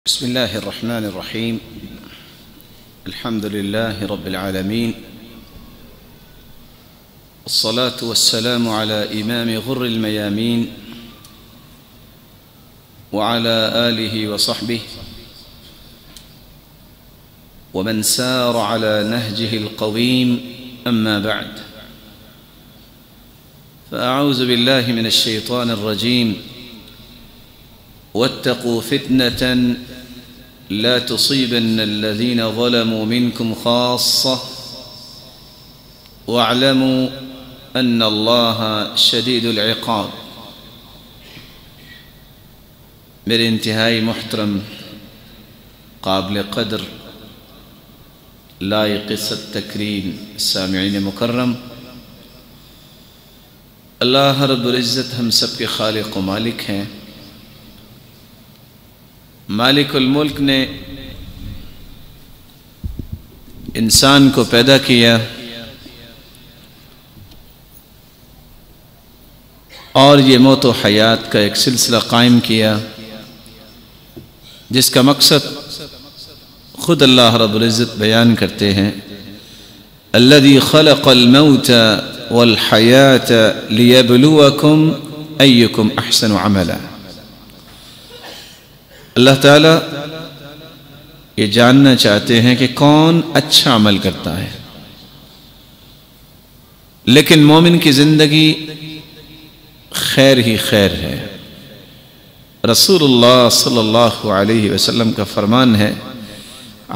بسم الله الرحمن الرحيم. الحمد لله رب العالمين، والصلاة والسلام على إمام غر الميامين وعلى آله وصحبه ومن سار على نهجه القويم. أما بعد، فأعوذ بالله من الشيطان الرجيم. واتقوا فتنة لا تصيبن الذين ظلموا منكم خاصة واعلموا أن الله شديد العقاب. میرے انتہائی محترم قابل قدر لائق التکریم سامعین مکرم، اللہ رب العزت ہم سب کے خالق و مالک ہیں۔ مالک الملک نے انسان کو پیدا کیا اور یہ موت و حیات کا ایک سلسلہ قائم کیا، جس کا مقصد خود اللہ رب العزت بیان کرتے ہیں: الذي خلق الموت والحياة ليبلوكم أيكم أحسن عملا۔ اللہ تعالیٰ یہ جاننا چاہتے ہیں کہ کون اچھا عمل کرتا ہے، لیکن مومن کی زندگی خیر ہی خیر ہے۔ رسول اللہ صلی اللہ علیہ وسلم کا فرمان ہے: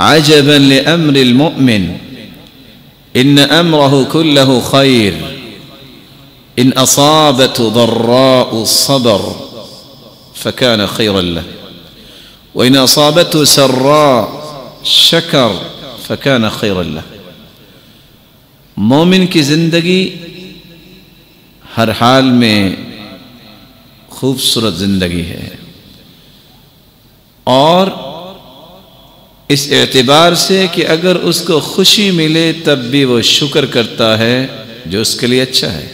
عجبا لأمر المؤمن ان امرہ کلہ خیر ان اصابت ضراء صبر فکان خیرا لہ وإن أصابته سراء شکر فكان خيرا له۔ مومن کی زندگی ہر حال میں خوبصورت زندگی ہے، اور اس اعتبار سے کہ اگر اس کو خوشی ملے تب بھی وہ شکر کرتا ہے جو اس کے لیے اچھا ہے،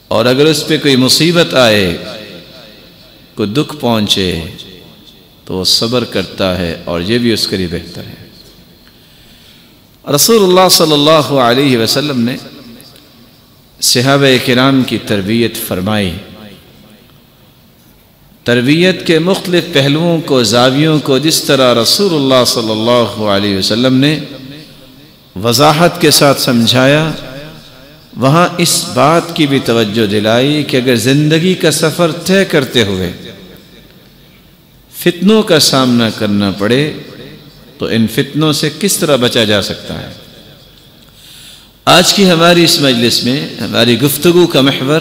اور اگر اس پہ کوئی مصیبت آئے، کوئی دکھ پہنچے تو وہ صبر کرتا ہے، اور یہ بھی اس کے لیے بہتر ہے۔ رسول اللہ صلی اللہ علیہ وسلم نے صحابہ کرام کی تربیت فرمائی۔ تربیت کے مختلف پہلوؤں کو، زاویوں کو جس طرح رسول اللہ صلی اللہ علیہ وسلم نے وضاحت کے ساتھ سمجھایا، وہاں اس بات کی بھی توجہ دلائی کہ اگر زندگی کا سفر طے کرتے ہوئے فتنوں کا سامنا کرنا پڑے تو ان فتنوں سے کس طرح بچا جا سکتا ہے۔ آج کی ہماری اس مجلس میں ہماری گفتگو کا محور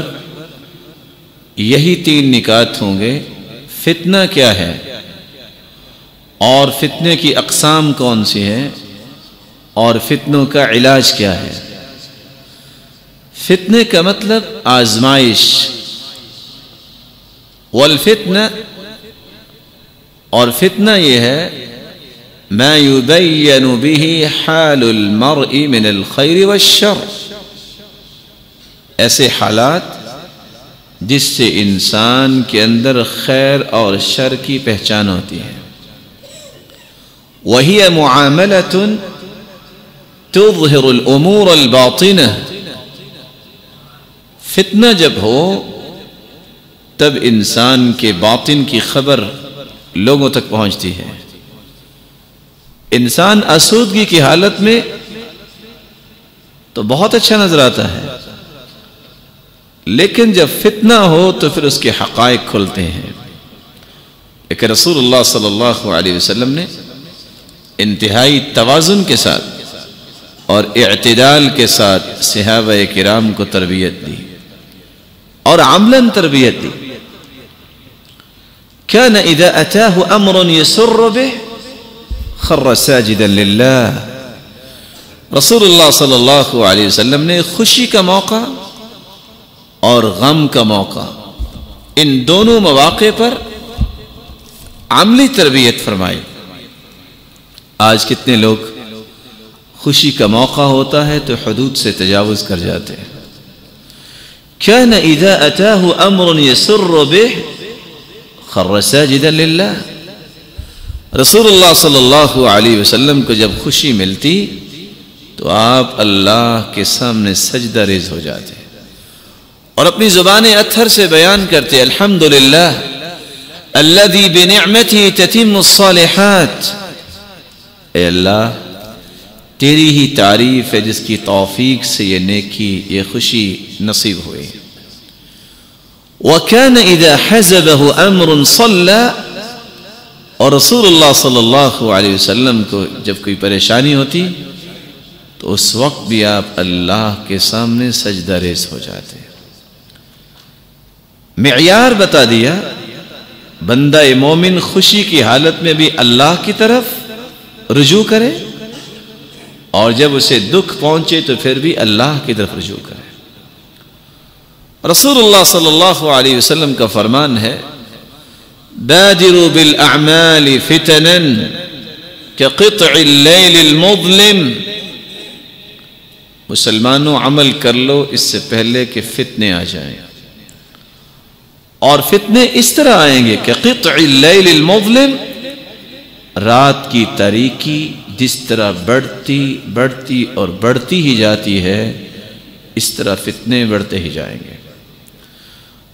یہی 3 نکات ہوں گے: فتنہ کیا ہے، اور فتنے کی اقسام کون سی ہیں، اور فتنوں کا علاج کیا ہے۔ فتنے کا مطلب آزمائش، والفتنہ، اور فتنہ یہ ہے ما يبين به حال المرء من الخير والشر، ایسے حالات جس سے انسان کے اندر خیر اور شر کی پہچان ہوتی ہے۔ وهي معاملة تظهر الامور الباطنة، فتنہ جب ہو تب انسان کے باطن کی خبر لوگوں تک پہنچتی ہے۔ انسان آسودگی کی حالت میں تو بہت اچھا نظر آتا ہے، لیکن جب فتنہ ہو تو پھر اس کے حقائق کھلتے ہیں۔ لیکن رسول اللہ صلی اللہ علیہ وسلم نے انتہائی توازن کے ساتھ اور اعتدال کے ساتھ صحابہ کرام کو تربیت دی، اور عملاً تربیت دی۔ كان إذا أتاه أمر يسر به خر ساجدا لله۔ رسول اللہ صلی اللہ علیہ وسلم نے خوشی کا موقع اور غم کا موقع، ان دونوں مواقع پر عملی تربیت فرمائی۔ آج کتنے لوگ خوشی کا موقع ہوتا ہے تو حدود سے تجاوز کر جاتے ہیں۔ كان إذا أتاه أمر يسر به خر ساجدا لله۔ رسول اللہ صلی اللہ علیہ وسلم کو جب خوشی ملتی تو آپ اللہ کے سامنے سجدہ ریز ہو جاتے اور اپنی زبان اطہر سے بیان کرتے الحمدللہ الذی بنعمتہ تتم الصالحات، اے اللہ تیری ہی تعریف ہے جس کی توفیق سے یہ نیکی، یہ خوشی نصیب ہوئی۔ وَكَانَ إِذَا حَزَبَهُ أَمْرٌ صَلَّى، اور رسول اللہ صلی اللہ علیہ وسلم کو جب کوئی پریشانی ہوتی تو اس وقت بھی آپ اللہ کے سامنے سجدہ ریز ہو جاتے۔ معیار بتا دیا، بندہ مومن خوشی کی حالت میں بھی اللہ کی طرف رجوع کرے اور جب اسے دکھ پہنچے تو پھر بھی اللہ کی طرف رجوع کرے۔ رسول اللہ صلی اللہ علیہ وسلم کا فرمان ہے بادروا بالاعمال فتنا كقطع الليل المظلم، مسلمانوں عمل کر لو اس سے پہلے کہ فتنے آ جائیں، اور فتنے اس طرح آئیں گے کہ قطع اللیل المظلم، رات کی تاریکی جس طرح بڑھتی اور بڑھتی ہی جاتی ہے اس طرح فتنے بڑھتے ہی جائیں گے۔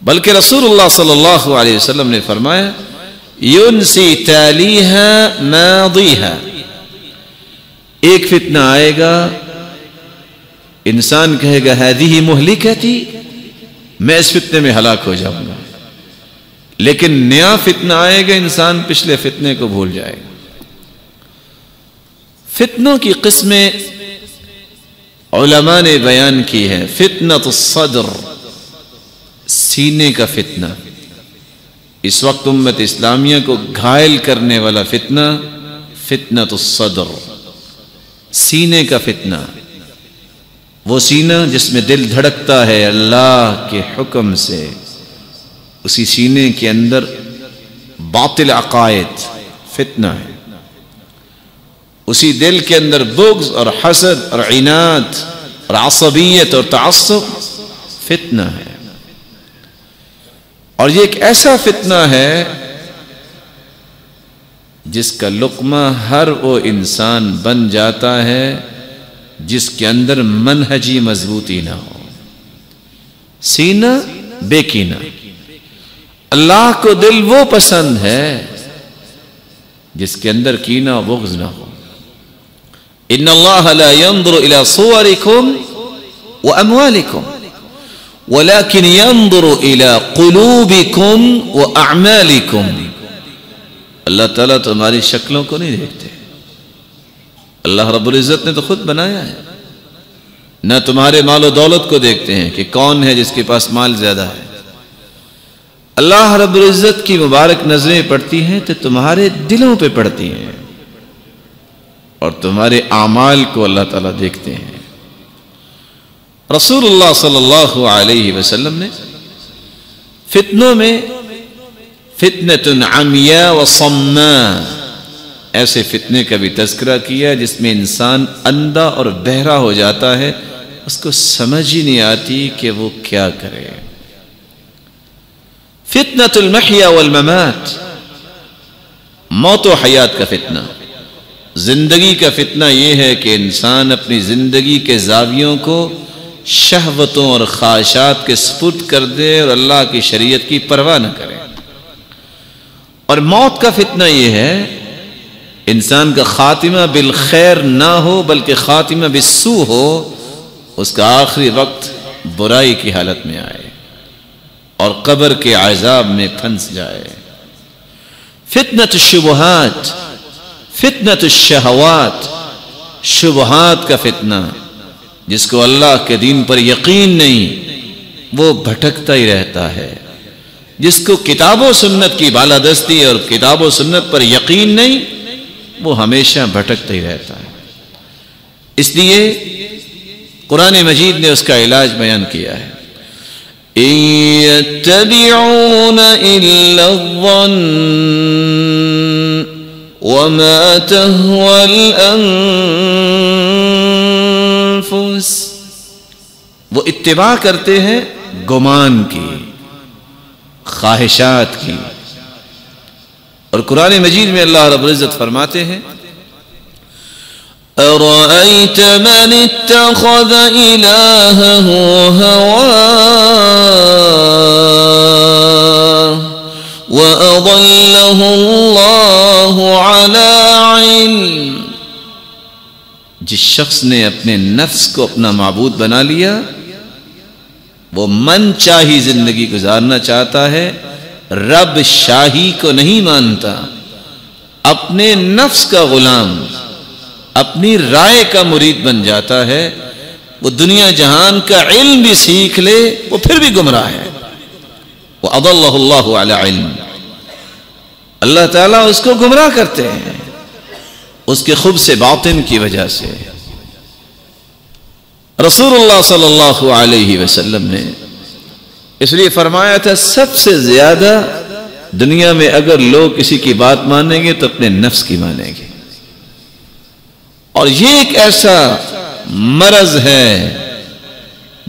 بلکہ رسول اللہ صلی اللہ علیہ وسلم نے فرمایا ینسی تالیہا ماضیہا، ایک فتنہ آئے گا انسان کہے گا ہذہ مہلکتی، میں اس فتنے میں ہلاک ہو جاؤں گا، لیکن نیا فتنہ آئے گا انسان پچھلے فتنے کو بھول جائے گا۔ فتنوں کی قسمیں علماء نے بیان کی ہے۔ فتنۃ الصدر، سینے کا فتنہ، اس وقت امت اسلامیہ کو گھائل کرنے والا فتنہ فتنۃ الصدر، سینے کا فتنہ، وہ سینہ جس میں دل دھڑکتا ہے اللہ کے حکم سے، اسی سینے کے اندر باطل عقائد فتنہ ہے، اسی دل کے اندر بغض اور حسد اور عناد اور عصبیت اور تعصب فتنہ ہے۔ اور یہ ایک ایسا فتنہ ہے جس کا لقمہ ہر وہ انسان بن جاتا ہے جس کے اندر منہجی مضبوطی نہ ہو، سینہ بے کینہ۔ اللہ کو دل وہ پسند ہے جس کے اندر کینہ و بغض نہ ہو۔ ان اللہ لا ينظر الى صوركم واموالكم ولكن ينظر الى قلوبكم واعمالكم، اللہ تعالیٰ تمہاری شکلوں کو نہیں دیکھتے، اللہ رب العزت نے تو خود بنایا ہے، نہ تمہارے مال و دولت کو دیکھتے ہیں کہ کون ہے جس کے پاس مال زیادہ ہے، اللہ رب العزت کی مبارک نظریں پڑتی ہیں تو تمہارے دلوں پہ پڑتی ہیں، اور تمہارے اعمال کو اللہ تعالیٰ دیکھتے ہیں۔ رسول اللہ صلی اللہ علیہ وسلم نے فتنوں میں فتنۃ عمیاء و صماء، ایسے فتنے کا بھی تذکرہ کیا جس میں انسان اندھا اور بہرا ہو جاتا ہے، اس کو سمجھ ہی نہیں آتی کہ وہ کیا کرے۔ فتنۃ المحیا والممات، موت و حیات کا فتنہ، زندگی کا فتنہ یہ ہے کہ انسان اپنی زندگی کے زاویوں کو شہوتوں اور خواہشات کے سپرد کر دے اور اللہ کی شریعت کی پرواہ نہ کرے۔ اور موت کا فتنہ یہ ہے انسان کا خاتمہ بالخیر نہ ہو بلکہ خاتمہ بالسوء ہو، اس کا آخری وقت برائی کی حالت میں آئے اور قبر کے عذاب میں پھنس جائے۔ فتنۃ الشبہات، فتنۃ الشہوات، شبہات کا فتنہ، جس کو اللہ کے دین پر یقین نہیں وہ بھٹکتا ہی رہتا ہے، جس کو کتاب و سنت کی بالادستی اور کتاب و سنت پر یقین نہیں وہ ہمیشہ بھٹکتا ہی رہتا ہے۔ اس لیے قرآن مجید نے اس کا علاج بیان کیا ہے، إِن يَتَّبِعُونَ إِلَّا الظَّنَّ وَمَا تَهْوَى الْأَنفُسُ، وہ اتباع کرتے ہیں گمان کی، خواہشات کی، اور قرآن مجید میں اللہ رب العزت فرماتے ہیں أرأيت من اتخذ إلهه هواه وأضله الله على علم. جس شخص نے اپنے نفس کو اپنا معبود بنا لیا، وہ من چاہی زندگی گزارنا چاہتا ہے، رب شاہی کو نہیں مانتا، اپنے نفس کا غلام، اپنی رائے کا مرید بن جاتا ہے. وہ دنیا جہان کا علم بھی سیکھ لے وہ پھر بھی گمراہ ہے. وَأَضَلَّهُ اللَّهُ عَلَى عِلْمٍ. اللہ تعالیٰ اس کو گمراہ کرتے ہیں اس کے خبث باطن کی وجہ سے. رسول اللہ صلی اللہ علیہ وسلم نے اس لیے فرمایا تھا سب سے زیادہ دنیا میں اگر لوگ کسی کی بات مانیں گے تو اپنے نفس کی مانیں گے. اور یہ ایک ایسا مرض ہے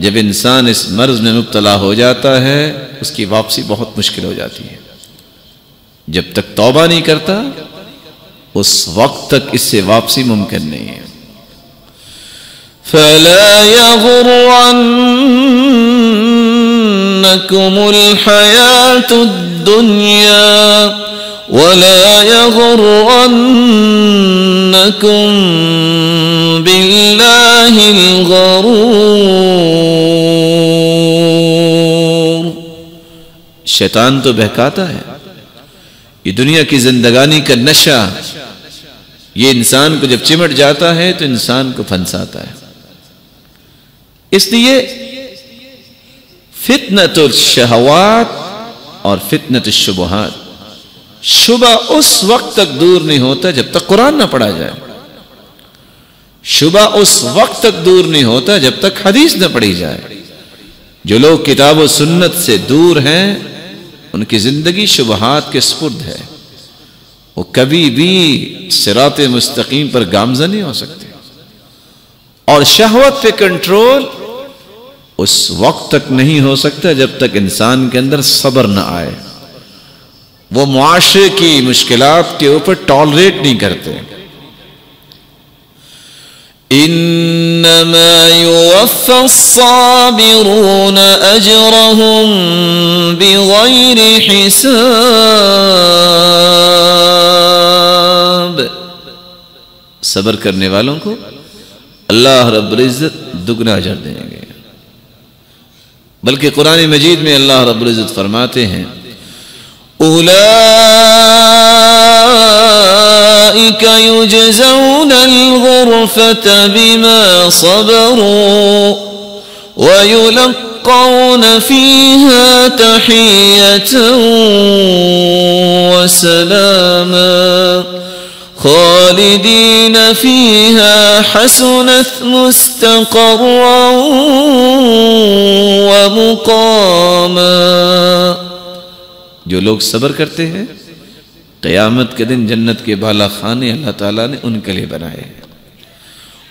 جب انسان اس مرض میں مبتلا ہو جاتا ہے اس کی واپسی بہت مشکل ہو جاتی ہے. جب تک توبہ نہیں کرتا اس وقت تک اس سے واپسی ممکن نہیں ہے. فلا يغرنكم الحياة الدنيا ولا يغرنكم بالله الغرور. شیطان تو بہکاتا ہے. یہ دنیا کی زندگانی کا نشہ یہ انسان کو جب چمٹ جاتا ہے تو انسان کو پھنساتا ہے. اس لیے فتنۃ الشہوات اور فتنۃ الشبہات، شبہ اس وقت تک دور نہیں ہوتا جب تک قرآن نہ پڑھا جائے. شبہ اس وقت تک دور نہیں ہوتا جب تک حدیث نہ پڑھی جائے. جو لوگ کتاب و سنت سے دور ہیں ان کی زندگی شبہات کے سپرد ہے. وہ کبھی بھی صراط مستقیم پر گامزن نہیں ہو سکتے. اور شہوت پہ کنٹرول اس وقت تک نہیں ہو سکتا جب تک انسان کے اندر صبر نہ آئے. وہ معاشرے کی مشکلات کے اوپر ٹالریٹ نہیں کرتے. انما يوفى الصابرون اجرهم بغير حساب. صبر کرنے والوں کو اللہ رب العزت دگنا اجر دیں گے. بلکہ قرآن مجید میں اللہ رب العزت فرماتے ہیں أولئك يجزون الغرفة بما صبروا ويلقون فيها تحية وسلاما خالدين فيها حسنت مستقرا ومقاما. جو لوگ صبر کرتے ہیں قیامت کے دن جنت کے بالا خانے اللہ تعالیٰ نے ان کے لیے بنائے ہیں.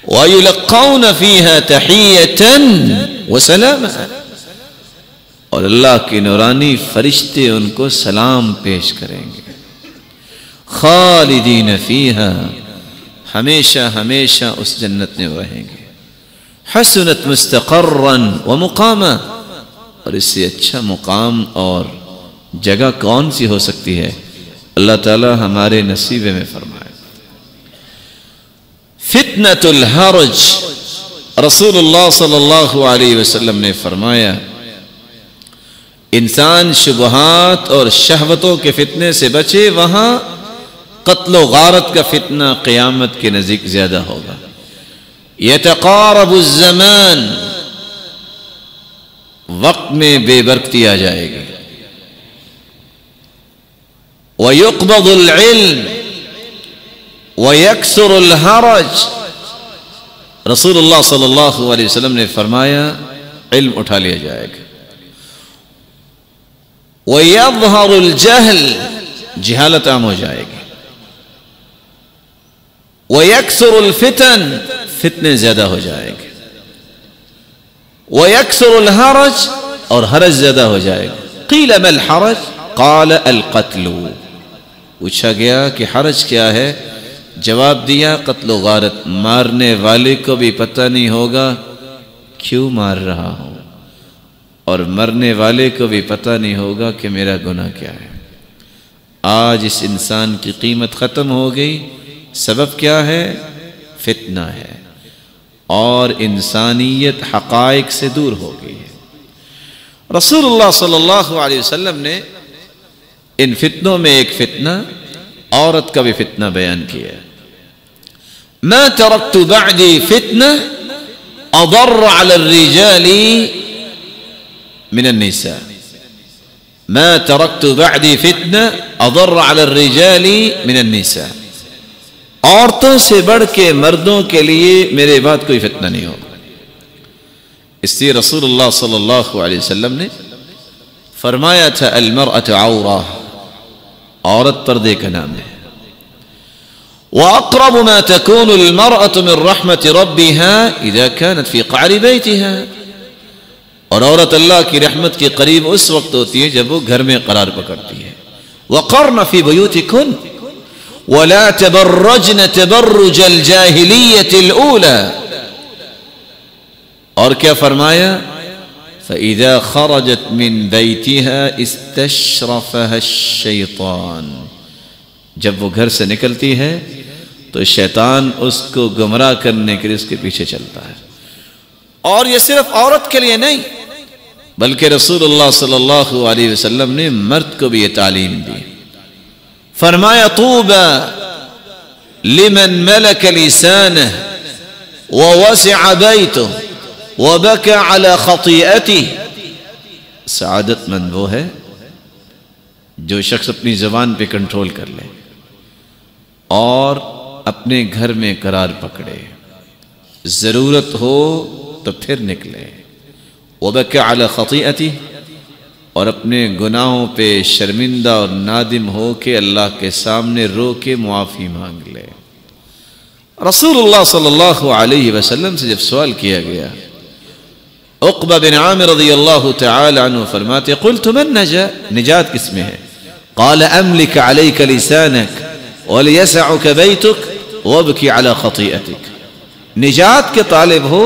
وَيُلَقَّوْنَ فِيهَا تَحِيَّةً وَسَلَامًا. اور اللہ کی نورانی فرشتے ان کو سلام پیش کریں گے. خالدین فیہا، ہمیشہ ہمیشہ اس جنت میں رہیں گے. حسنت مستقرا ومقاما، اور اس سے اچھا مقام اور جگہ کون سی ہو سکتی ہے؟ اللہ تعالی ہمارے نصیبے میں فرمائے. فتنۃ الحرج، رسول اللہ صلی اللہ علیہ وسلم نے فرمایا انسان شبہات اور شہوتوں کے فتنے سے بچے، وہاں قتل و غارت کا فتنہ قیامت کے نزدیک زیادہ ہوگا. یتقارب الزمان، وقت میں بے برکتی آ جائے گی. وَيُقْبَضُ الْعِلْمِ وَيَكْسُرُ الْحَرَجِ. رسول اللہ صلی اللہ علیہ وسلم نے فرمایا علم اٹھا لیا جائے گا. وَيَظْهَرُ الْجَهْلِ، جہالت عام ہو جائے گی. وَيَكْسُرُ الْفِتَنِ، فتنے زیادہ ہو جائے گے. وَيَكْسُرُ الْحَرَجِ، اور حرج زیادہ ہو جائے گا. قِيلَ مَا الْحَرَجِ قَالَ الْقَتْلُ. پوچھا گیا کہ حرج کیا ہے؟ جواب دیا قتل و غارت، مارنے والے کو بھی پتہ نہیں ہوگا کیوں مار رہا ہوں، اور مرنے والے کو بھی پتہ نہیں ہوگا کہ میرا گناہ کیا ہے۔ آج اس انسان کی قیمت ختم ہو گئی، سبب کیا ہے؟ فتنہ ہے، اور انسانیت حقائق سے دور ہو گئی ہے۔ رسول اللہ صلی اللہ علیہ وسلم نے ان فتنوں میں ایک فتنہ عورت کا بھی فتنہ بیان کیا ہے۔ ما ترکت بعدی فتنہ اضر علی الرجال من النساء، ما ترکت بعدی فتنہ اضر علی الرجال من النساء، عورتوں سے بڑھ کے مردوں کے لیے میرے بعد کوئی فتنہ نہیں ہوگا۔ اس لیے رسول اللہ صلی اللہ علیہ وسلم نے فرمایا تھا المرأة عورہ، عورت پردے کا نام ہے۔ وأقرب ما تكون المرأة من رحمة ربها إذا كانت في قعر بيتها، اور عورت اللہ کی رحمت کے قریب اس وقت ہوتی ہے جب وہ گھر میں قرار پکڑتی ہے۔ وقرن في بيوتكن ولا تبرجن تبرج الجاهلية الأولى، اور کیا فرمایا؟ فإذا خرجت من بيتها استشرفها الشيطان، جب وہ گھر سے نکلتی ہے تو شیطان اس کو گمراہ کرنے کے لیے اس کے پیچھے چلتا ہے۔ اور یہ صرف عورت کے لیے نہیں بلکہ رسول اللہ صلی اللہ علیہ وسلم نے مرد کو بھی یہ تعلیم دی۔ فرمایا طوبى لمن ملك لسانه ووسع بيته وبكى على خطيئته، سعادت مند وہ ہے جو شخص اپنی زبان پہ کنٹرول کر لے اور اپنے گھر میں قرار پکڑے، ضرورت ہو تو پھر نکلے، وبكى على خطيئته، اور اپنے گناہوں پہ شرمندہ اور نادم ہو کے اللہ کے سامنے رو کے معافی مانگ لے۔ رسول اللہ صلی اللہ علیہ وسلم سے جب سوال کیا گیا، عقبہ بن عامر رضی اللہ تعالی عنہ فرماتے قلت من نجا، نجات کس میں ہے؟ قال املک علیک لسانک ولیسعک بیتک وابکی علی خطیئتک، نجات کے طالب ہو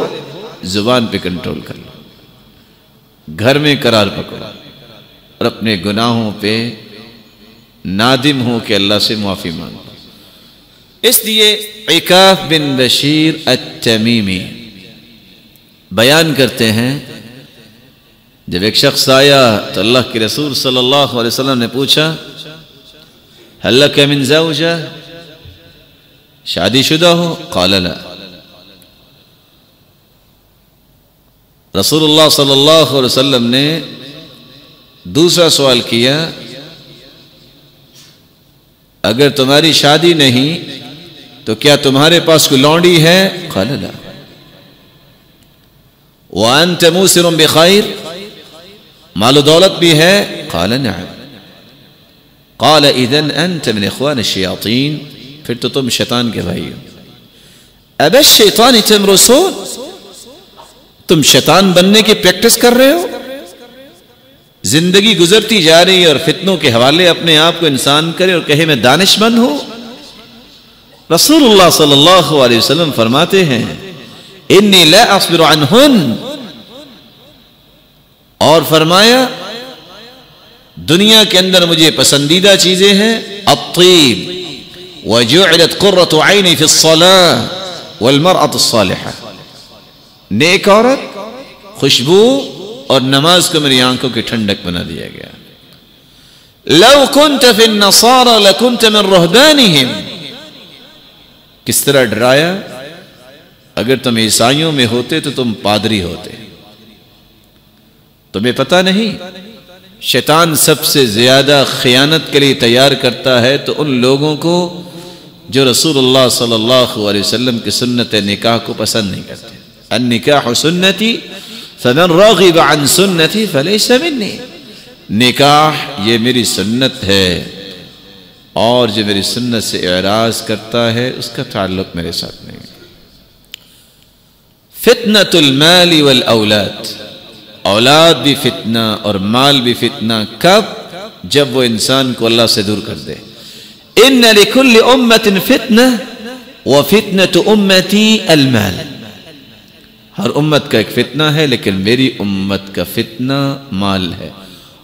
زبان پہ کنٹرول کر لو، گھر میں قرار پکڑو اور اپنے گناہوں پہ نادم ہو کہ اللہ سے معافی مانگو۔ اس لیے عکاف بن بشیر التمیمی بیان کرتے ہیں جب ایک شخص آیا تو اللہ کے رسول صلی اللہ علیہ وسلم نے پوچھا هل لك من زوجہ، شادی شدہ ہو؟ قال لا۔ رسول اللہ صلی اللہ علیہ وسلم نے دوسرا سوال کیا اگر تمہاری شادی نہیں تو کیا تمہارے پاس کوئی لونڈی ہے؟ قال لا۔ وأنت موسر بخير، مال و دولت بھی ہے؟ قال نعم۔ قال إذن أنت من إخوان الشياطين، پھر تو تم شیطان کے بھائی ہو۔ اب الشیطان تمرسون، تم شیطان بننے کی پریکٹس کر رہے ہو؟ زندگی گزرتی جا رہی ہے اور فتنوں کے حوالے اپنے آپ کو انسان کرے اور کہے میں دانش مند ہوں۔ رسول اللہ صلی اللہ علیہ وسلم فرماتے ہیں انی لا اصبر عنہن، اور فرمایا دنیا کے اندر مجھے پسندیدہ چیزیں ہیں الطیب وجعلت قرۃ عینی فی الصلاۃ والمرأة الصالحہ، نیک عورت، خوشبو اور نماز کو میری آنکھوں کی ٹھنڈک بنا دیا گیا۔ لو كنت في النصارى لكنت من رهبانهم، کس طرح ڈرایا، اگر تم عیسائیوں میں ہوتے تو تم پادری ہوتے۔ تمہیں پتہ نہیں شیطان سب سے زیادہ خیانت کے لیے تیار کرتا ہے تو ان لوگوں کو جو رسول اللہ صلی اللہ علیہ وسلم کی سنت نکاح کو پسند نہیں کرتے۔ النکاح سنتی فمن راغب عن سنتی فلیس منی، نکاح یہ میری سنت ہے اور جو میری سنت سے اعراض کرتا ہے اس کا تعلق میرے ساتھ نہیں۔ فتنة المال والاولاد، اولاد بھی فتنہ اور مال بھی فتنہ، کب؟ جب وہ انسان کو اللہ سے دور کر دے۔ ان لکل امت فتنہ وفتنۃ امتی المال، ہر امت کا ایک فتنہ ہے لیکن میری امت کا فتنہ مال ہے.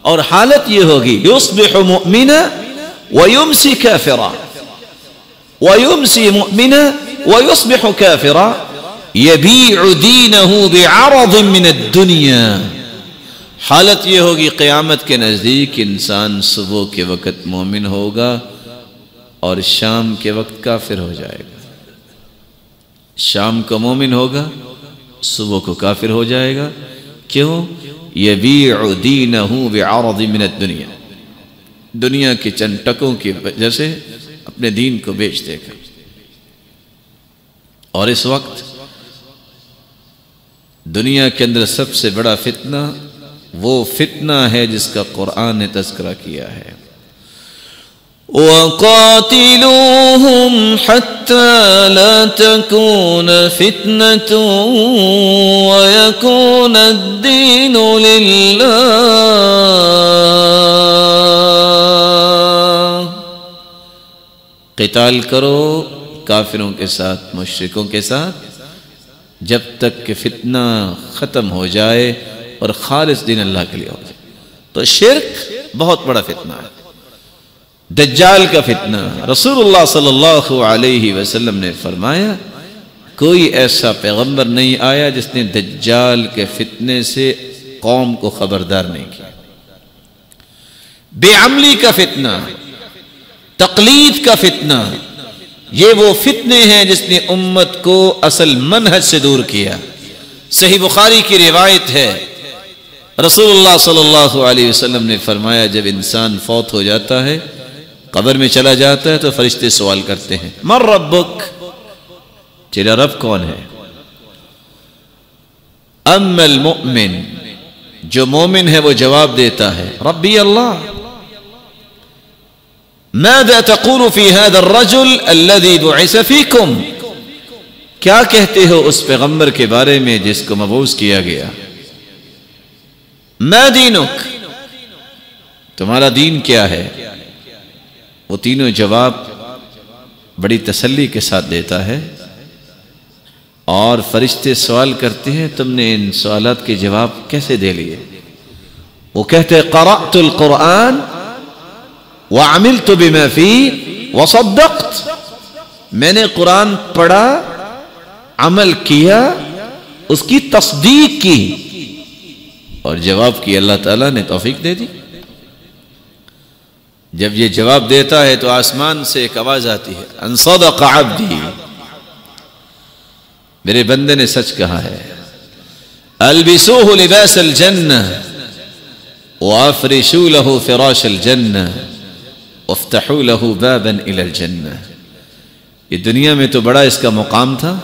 اور حالت یہ ہوگی یصبح مؤمنا ویمسی کافرا ویمسی مؤمنا ویصبح کافرا یبیع دینہ بعرض من الدنیا. حالت یہ ہوگی قیامت کے نزدیک انسان صبح کے وقت مومن ہوگا اور شام کے وقت کافر ہو جائے گا. شام کو مومن ہوگا، صبح کو کافر ہو جائے گا. کیوں؟ یبیع دینہ بعرض من الدنیا، دنیا کے چند ٹکوں کی وجہ سے اپنے دین کو بیچ دے گا. اور اس وقت دنیا کے اندر سب سے بڑا فتنہ وہ فتنہ ہے جس کا قرآن نے تذکرہ کیا ہے. وَقَاتِلُوهُمْ حَتَّى لَا تَكُونَ فِتْنَةٌ وَيَكُونَ الدِّينُ لِلَّهِ. قتال کرو کافروں کے ساتھ، مشرکوں کے ساتھ، جب تک کہ فتنہ ختم ہو جائے اور خالص دین اللہ کے لیے ہو جائے. تو شرک بہت بڑا فتنہ ہے. دجال کا فتنہ، رسول اللہ صلی اللہ علیہ وسلم نے فرمایا کوئی ایسا پیغمبر نہیں آیا جس نے دجال کے فتنے سے قوم کو خبردار نہیں کیا. بے عملی کا فتنہ، تقلید کا فتنہ، یہ وہ فتنے ہیں جس نے امت کو اصل منہج سے دور کیا. صحیح بخاری کی روایت ہے، رسول اللہ صلی اللہ علیہ وسلم نے فرمایا جب انسان فوت ہو جاتا ہے، قبر میں چلا جاتا ہے، تو فرشتے سوال کرتے ہیں من ربک، تیرا رب کون ہے؟ اما المؤمن، جو مومن ہے وہ جواب دیتا ہے ربی اللہ. ماذا تقول في هذا الرجل الذي بعث فيكم، کیا کہتے ہو اس پیغمبر کے بارے میں جس کو مبعوث کیا گیا؟ ما دینک، تمہارا دین کیا ہے؟ وہ تینوں جواب بڑی تسلی کے ساتھ دیتا ہے. اور فرشتے سوال کرتے ہیں تم نے ان سوالات کے جواب کیسے دے لیے؟ وہ کہتے ہیں قرأت القرآن وعملت بما فيه وصدقت، میں نے قرآن پڑھا، عمل کیا، اس کی تصدیق کی اور جواب کی. اللہ تعالیٰ نے توفیق دے دی. جب یہ جواب دیتا ہے تو آسمان سے ایک آواز آتی ہے ان صدق عبدی، میرے بندے نے سچ کہا ہے. البسوه لباس الجنہ وافرشوا له فراش الجنہ وافتحوا له بابا الى الجنہ. یہ دنیا میں تو بڑا اس کا مقام تھا،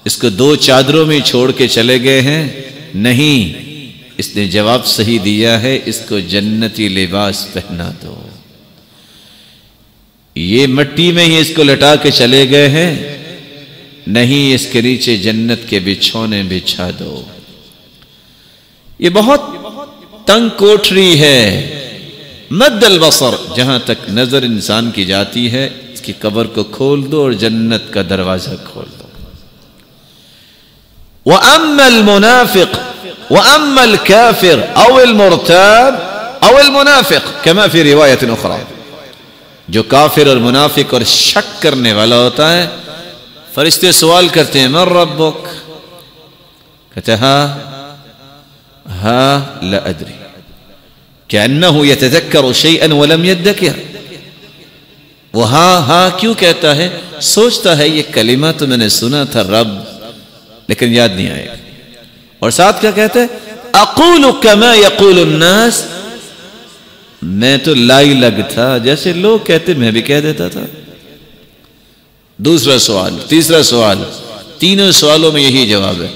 اس کو 2 چادروں میں چھوڑ کے چلے گئے ہیں. نہیں، اس نے جواب صحیح دیا ہے، اس کو جنتی لباس پہنا دو. یہ مٹی میں ہی اس کو لٹا کے چلے گئے ہیں، نہیں، اس کے نیچے جنت کے بچھونے بچھا دو. یہ بہت تنگ کوٹری ہے، مد البصر، جہاں تک نظر انسان کی جاتی ہے اس کی قبر کو کھول دو اور جنت کا دروازہ کھول دو. وَأَمَّا الْمُنَافِقُ وَأَمَّا الْكَافِرُ أَوْ الْمُرْتَابُ أَوْ الْمُنَافِقُ كَمَا فِي رِوَایَةٍ أُخْرَى، جو کافر اور منافق اور شک کرنے والا ہوتا ہے، فرشتے سوال کرتے ہیں من ربک، کہتے ہیں ہاں لا ادری، كأنه يتذكر شيئا ولم يذكر. وہ ہاں کیوں کہتا ہے؟ سوچتا ہے یہ کلمہ تو میں نے سنا تھا رب، لیکن یاد نہیں آئے. اور ساتھ کیا کہتا ہے؟ اقول كما يقول الناس، میں تو لائی لگ تھا، جیسے لوگ کہتے میں بھی کہہ دیتا تھا. دوسرا سوال، تیسرا سوال، تینوں سوالوں میں یہی جواب ہے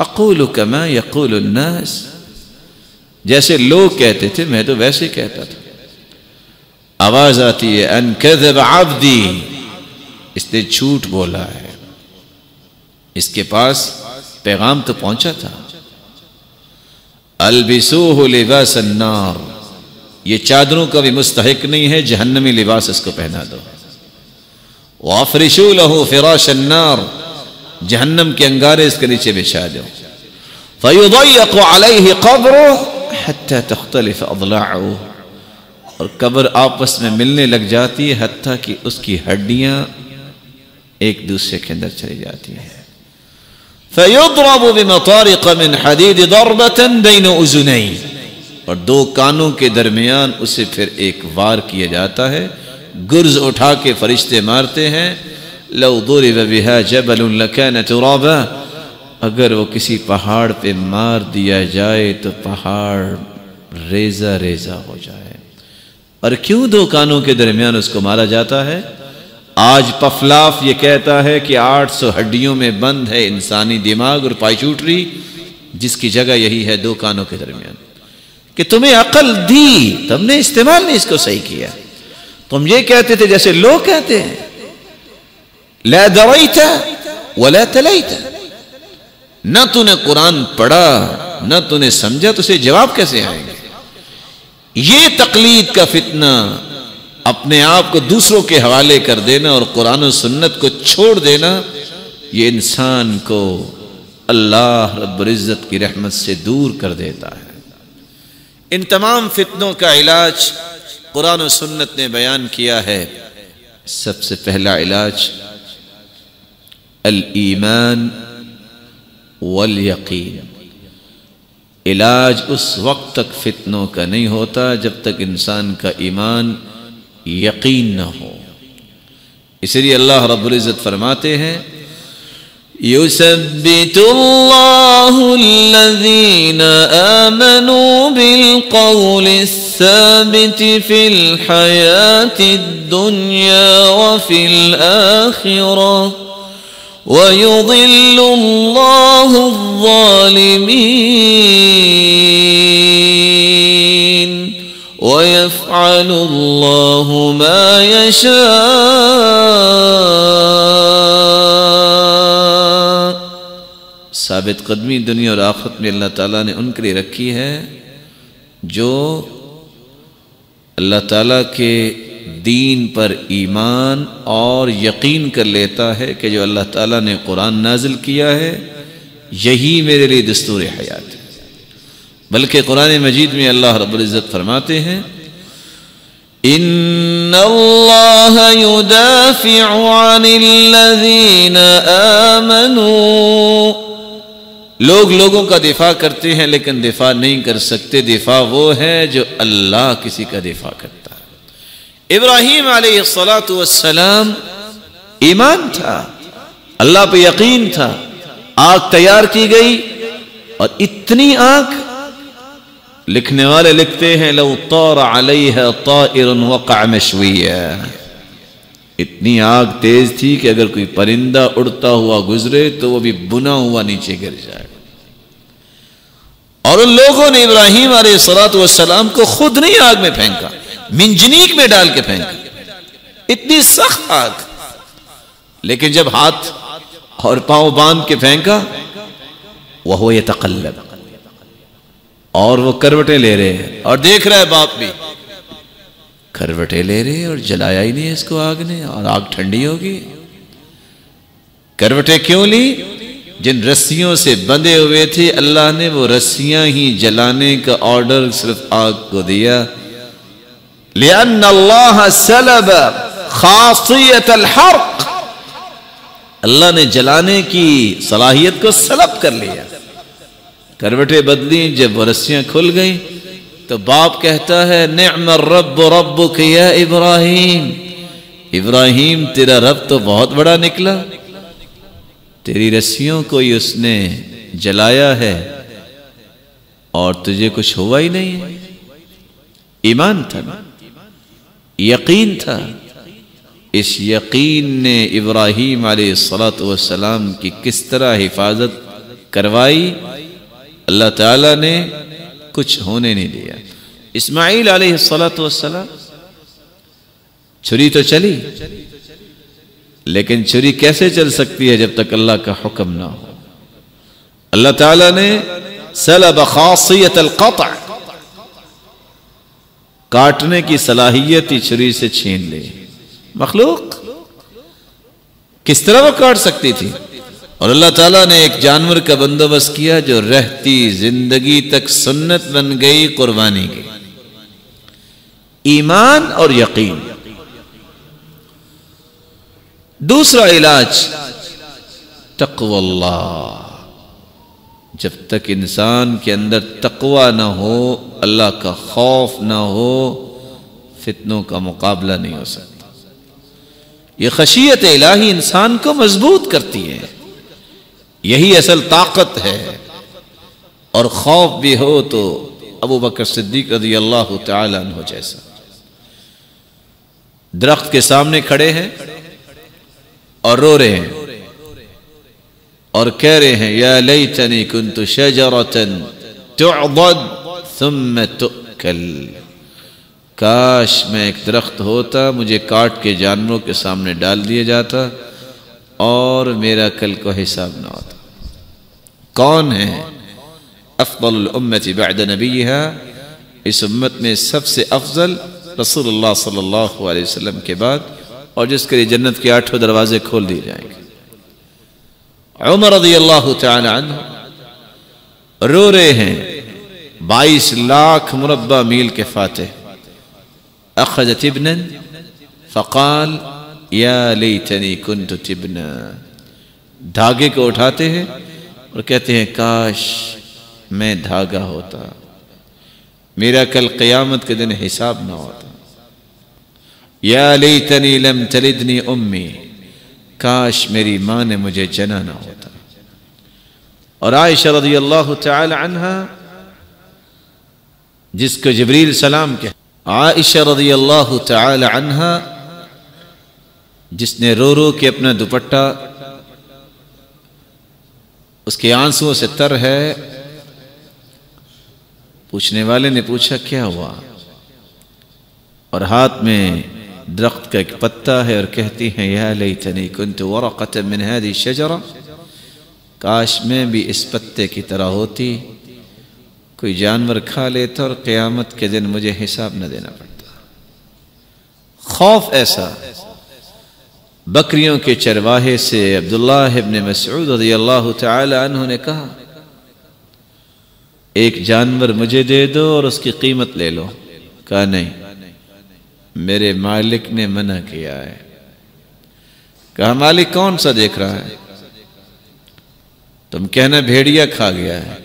اقول كما يقول الناس، جیسے لوگ کہتے تھے میں تو ویسے کہتا تھا. آواز آتی ہے ان کذب عبدی، اس نے جھوٹ بولا ہے، اس کے پاس پیغام تو پہنچا تھا. البسوه لباس النار، یہ چادروں کا بھی مستحق نہیں ہے، جہنمی لباس اس کو پہنا دو. وَافْرِشُوا لَهُ فِرَاشَ النَّارِ، جہنم کے انگارے اس کے نیچے بچھا دو. فَيُضَيَّقُ عَلَيْهِ قَبْرُهُ حَتَّى تَخْتَلِفَ أَضْلَاعُهُ، اور قبر آپس میں ملنے لگ جاتی ہے حتیٰ کہ اس کی ہڈیاں ایک دوسرے کے اندر چلی جاتی ہیں. فَيُضْرَبُ بِمَطَارِقَ مِنْ حَدِيدِ ضَرْبَةً بَيْنَ أُذُنَيْهِ، اور دو کانوں کے درمیان اسے پھر ایک وار کیا جاتا ہے. گرز اٹھا کے فرشتے مارتے ہیں. لو ضرب بها جبل لكان ترابا، اگر وہ کسی پہاڑ پہ مار دیا جائے تو پہاڑ ریزہ ریزہ ہو جائے. اور کیوں دو کانوں کے درمیان اس کو مارا جاتا ہے؟ آج پفلاف یہ کہتا ہے کہ 800 ہڈیوں میں بند ہے انسانی دماغ اور پائچوٹری، جس کی جگہ یہی ہے دو کانوں کے درمیان. کہ تمہیں عقل دی، تم نے استعمال نہیں اس کو صحیح کیا. تم یہ کہتے تھے جیسے لوگ کہتے ہیں، لا دریت ولا تلیت، نہ تو نے قرآن پڑھا نہ تو نے سمجھا، تو اسے جواب کیسے آئیں گے؟ یہ تقلید کا فتنہ، اپنے آپ کو دوسروں کے حوالے کر دینا اور قرآن و سنت کو چھوڑ دینا، یہ انسان کو اللہ رب العزت کی رحمت سے دور کر دیتا ہے. ان تمام فتنوں کا علاج قرآن و سنت نے بیان کیا ہے. سب سے پہلا علاج الایمان والیقین. علاج اس وقت تک فتنوں کا نہیں ہوتا جب تک انسان کا ایمان یقین نہ ہو. اس لیے اللہ رب العزت فرماتے ہیں يثبت الله الذين آمنوا بالقول الثابت في الحياة الدنيا وفي الآخرة ويضل الله الظالمين ويفعل الله ما يشاء. ثابت قدمی دنیا اور آخرت میں اللہ تعالیٰ نے ان کے لیے رکھی ہے جو اللہ تعالیٰ کے دین پر ایمان اور یقین کر لیتا ہے کہ جو اللہ تعالیٰ نے قرآن نازل کیا ہے یہی میرے لیے دستور حیات ہے. بلکہ قرآن مجید میں اللہ رب العزت فرماتے ہیں ان اللہ يدافع عن الذین آمنوا، لوگ لوگوں کا دفاع کرتے ہیں لیکن دفاع نہیں کر سکتے. دفاع وہ ہے جو اللہ کسی کا دفاع کرتا ہے. ابراہیم علیہ السلام ایمان تھا، اللہ پہ یقین تھا. آگ تیار کی گئی اور اتنی آگ، لکھنے والے لکھتے ہیں لو طار علیہا طائر وقع مشویا، اتنی آگ تیز تھی کہ اگر کوئی پرندہ اڑتا ہوا گزرے تو وہ بھی بنا ہوا نیچے گر جائے. اور ان لوگوں نے ابراہیم علیہ السلام کو خود نہیں آگ میں پھینکا، منجنیق میں ڈال کے پھینکا، اتنی سخت آگ. لیکن جب ہاتھ اور پاؤں باندھ کے پھینکا وہو یتقلب، اور وہ کروٹیں لے رہے ہیں اور دیکھ رہا ہے باپ بھی کروٹیں لے رہے ہیں اور جلایا ہی نہیں اس کو آگ نے، اور آگ ٹھنڈی ہوگی. کروٹیں کیوں لی؟ جن رسیوں سے بندھے ہوئے تھے اللہ نے وہ رسیاں ہی جلانے کا آرڈر صرف آگ کو دیا. لأن اللہ سلب خاصیت الحرق، اللہ نے جلانے کی صلاحیت کو سلب کر لیا. کروٹیں بدلی، جب وہ رسیاں کھل گئی تو باپ کہتا ہے نعم الرب ربک یا ابراہیم، ابراہیم تیرا رب تو بہت بڑا نکلا، تیری رسیوں کو ہی اس نے جلایا ہے اور تجھے کچھ ہوا ہی نہیں ہے. ایمان تھا، یقین تھا. اس یقین نے ابراہیم علیہ السلام کی کس طرح حفاظت کروائی، اللہ تعالیٰ نے کچھ ہونے نہیں دیا. اسماعیل علیہ السلام، چھری تو چلی لیکن چھری کیسے چل سکتی ہے جب تک اللہ کا حکم نہ ہو. اللہ تعالیٰ نے سلب خاصیت القطع، کاٹنے کی صلاحیت ہی چھری سے چھین لی. مخلوق کس طرح وہ کاٹ سکتی تھی؟ اور اللہ تعالیٰ نے ایک جانور کا بندوبست کیا جو رہتی زندگی تک سنت بن گئی، قربانی کی۔ ایمان اور یقین۔ دوسرا علاج تقوی اللہ۔ جب تک انسان کے اندر تقوی نہ ہو، اللہ کا خوف نہ ہو، فتنوں کا مقابلہ نہیں ہو سکتا۔ یہ خشیت الہی انسان کو مضبوط کرتی ہے، یہی اصل طاقت ہے۔ اور خوف بھی ہو تو ابو بکر صدیق رضی اللہ تعالی عنہ جیسا درخت کے سامنے کھڑے ہیں اور رو رہے ہیں اور کہہ رہے ہیں یا لیتنی کنت شجرۃ تعضد ثم تؤکل، کاش میں ایک درخت ہوتا، مجھے کاٹ کے جانوروں کے سامنے ڈال دیا جاتا اور میرا کل کو حساب نہ ہوتا۔ کون ہے افضل الامت بعد نبیہا؟ اس امت میں سب سے افضل رسول اللہ صلی اللہ علیہ وسلم کے بعد، اور جس کے لیے جنت کے 8 دروازے کھول دیے جائیں گے۔ عمر رضی اللہ تعالی عنہ رو رہے ہیں، 22 لاکھ مربع میل کے فاتح۔ اخذ تبنا فقال یا لیتنی کنت تبنا، دھاگے کو اٹھاتے ہیں اور کہتے ہیں کاش میں دھاگا ہوتا، میرا کل قیامت کے دن حساب نہ ہوتا۔ یا لیتنی لم تلدنی امی، کاش میری ماں نے مجھے جنا نہ ہوتا۔ اور عائشہ رضی اللہ تعالی عنہا، جس کو جبریل سلام کہتے، عائشہ رضی اللہ تعالی عنہا جس نے رو رو کے اپنا دوپٹہ، اس کے آنسوؤں سے تر ہے۔ پوچھنے والے نے پوچھا کیا ہوا، اور ہاتھ میں درخت کا ایک پتا ہے اور کہتی ہیں یا لیتنی کنت ورقۃ من هذه الشجرہ، کاش میں بھی اس پتے کی طرح ہوتی، کوئی جانور کھا لیتا اور قیامت کے دن مجھے حساب نہ دینا پڑتا۔ خوف ایسا۔ بکریوں کے چرواہے سے عبداللہ ابن مسعود رضی اللہ تعالی عنہ نے کہا ایک جانور مجھے دے دو اور اس کی قیمت لے لو۔ کہا نہیں، میرے مالک نے منع کیا ہے۔ کہا مالک کون سا دیکھ رہا ہے؟ تم کہنا بھیڑیا کھا گیا ہے۔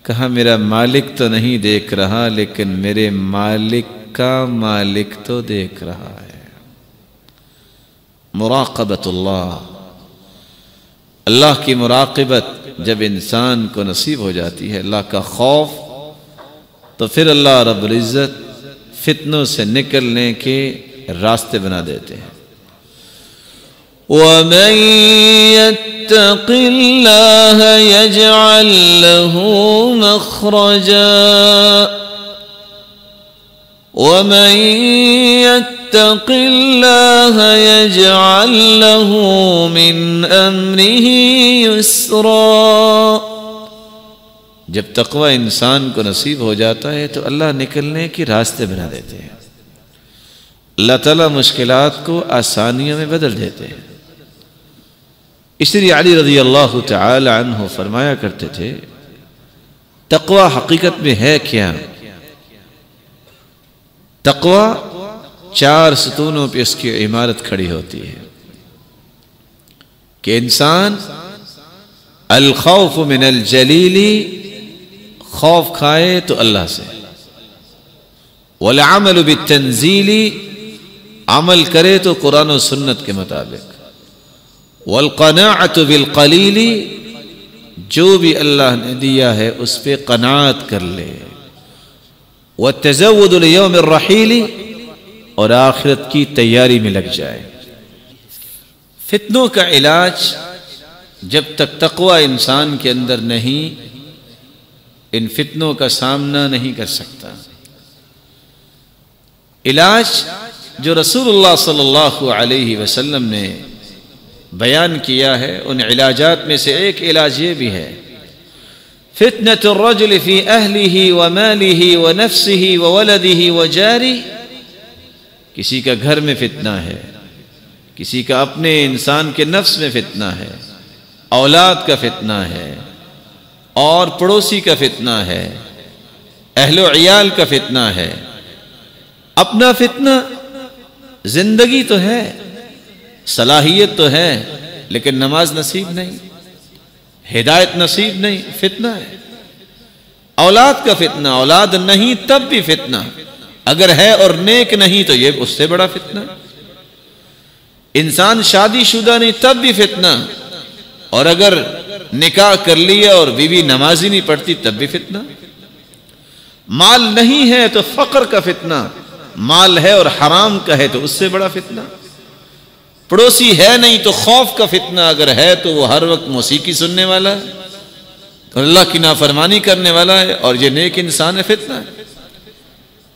کہا میرا مالک تو نہیں دیکھ رہا، لیکن میرے مالک کا مالک تو دیکھ رہا ہے۔ مراقبت اللہ، اللہ کی مراقبت جب انسان کو نصیب ہو جاتی ہے، اللہ کا خوف، تو پھر اللہ رب العزت فتنوں سے نکلنے کے راستے بنا دیتے ہیں۔ وَمَن يَتَّقِ اللَّهَ يَجْعَل لَّهُ مَخْرَجًا وَمَن يَتَّقِ اللَّهَ يَجْعَل لَّهُ مِنْ أَمْرِهِ يُسْرًا۔ جب تقوی انسان کو نصیب ہو جاتا ہے تو اللہ نکلنے کے راستے بنا دیتے ہیں، اللہ تعالیٰ مشکلات کو آسانیوں میں بدل دیتے ہیں۔ اس لیے علی رضی اللہ تعالی عنہ فرمایا کرتے تھے تقوی حقیقت میں ہے کیا؟ تقوی 4 ستونوں پہ اس کی عمارت کھڑی ہوتی ہے کہ انسان الخوف من الجلیل، خوف کھائے تو اللہ سے، والعمل بالتنزیل، عمل کرے تو قرآن و سنت کے مطابق، والقناعت بالقلیل، جو بھی اللہ نے دیا ہے اس پہ قناعت کر لے، والتزود لیوم الرحیل، اور آخرت کی تیاری میں لگ جائے۔ فتنوں کا علاج جب تک تقوی انسان کے اندر نہیں، ان فتنوں کا سامنا نہیں کر سکتا۔ علاج جو رسول اللہ صلی اللہ علیہ وسلم نے بیان کیا ہے، ان علاجات میں سے ایک علاج یہ بھی ہے، فتنة الرجل في أهله وماله ونفسه وولده وجاره، کسی کا گھر میں فتنہ ہے، کسی کا اپنے انسان کے نفس میں فتنہ ہے، اولاد کا فتنہ ہے، اور پڑوسی کا فتنہ ہے، اہل و عیال کا فتنہ ہے، اپنا فتنہ، زندگی تو ہے، صلاحیت تو ہے، لیکن نماز نصیب نہیں، ہدایت نصیب نہیں، فتنہ ہے۔ اولاد کا فتنہ، اولاد نہیں تب بھی فتنہ، اگر ہے اور نیک نہیں تو یہ اس سے بڑا فتنہ۔ انسان شادی شدہ نہیں تب بھی فتنہ، اور اگر نکاح کر لیا اور بیوی نمازی نہیں پڑھتی تب بھی فتنہ۔ مال نہیں ہے تو فقر کا فتنہ، مال ہے اور حرام کا ہے تو اس سے بڑا فتنہ۔ پڑوسی ہے نہیں تو خوف کا فتنہ، اگر ہے تو وہ ہر وقت موسیقی سننے والا ہے اور اللہ کی نافرمانی کرنے والا ہے، اور یہ نیک انسان ہے، فتنہ ہے۔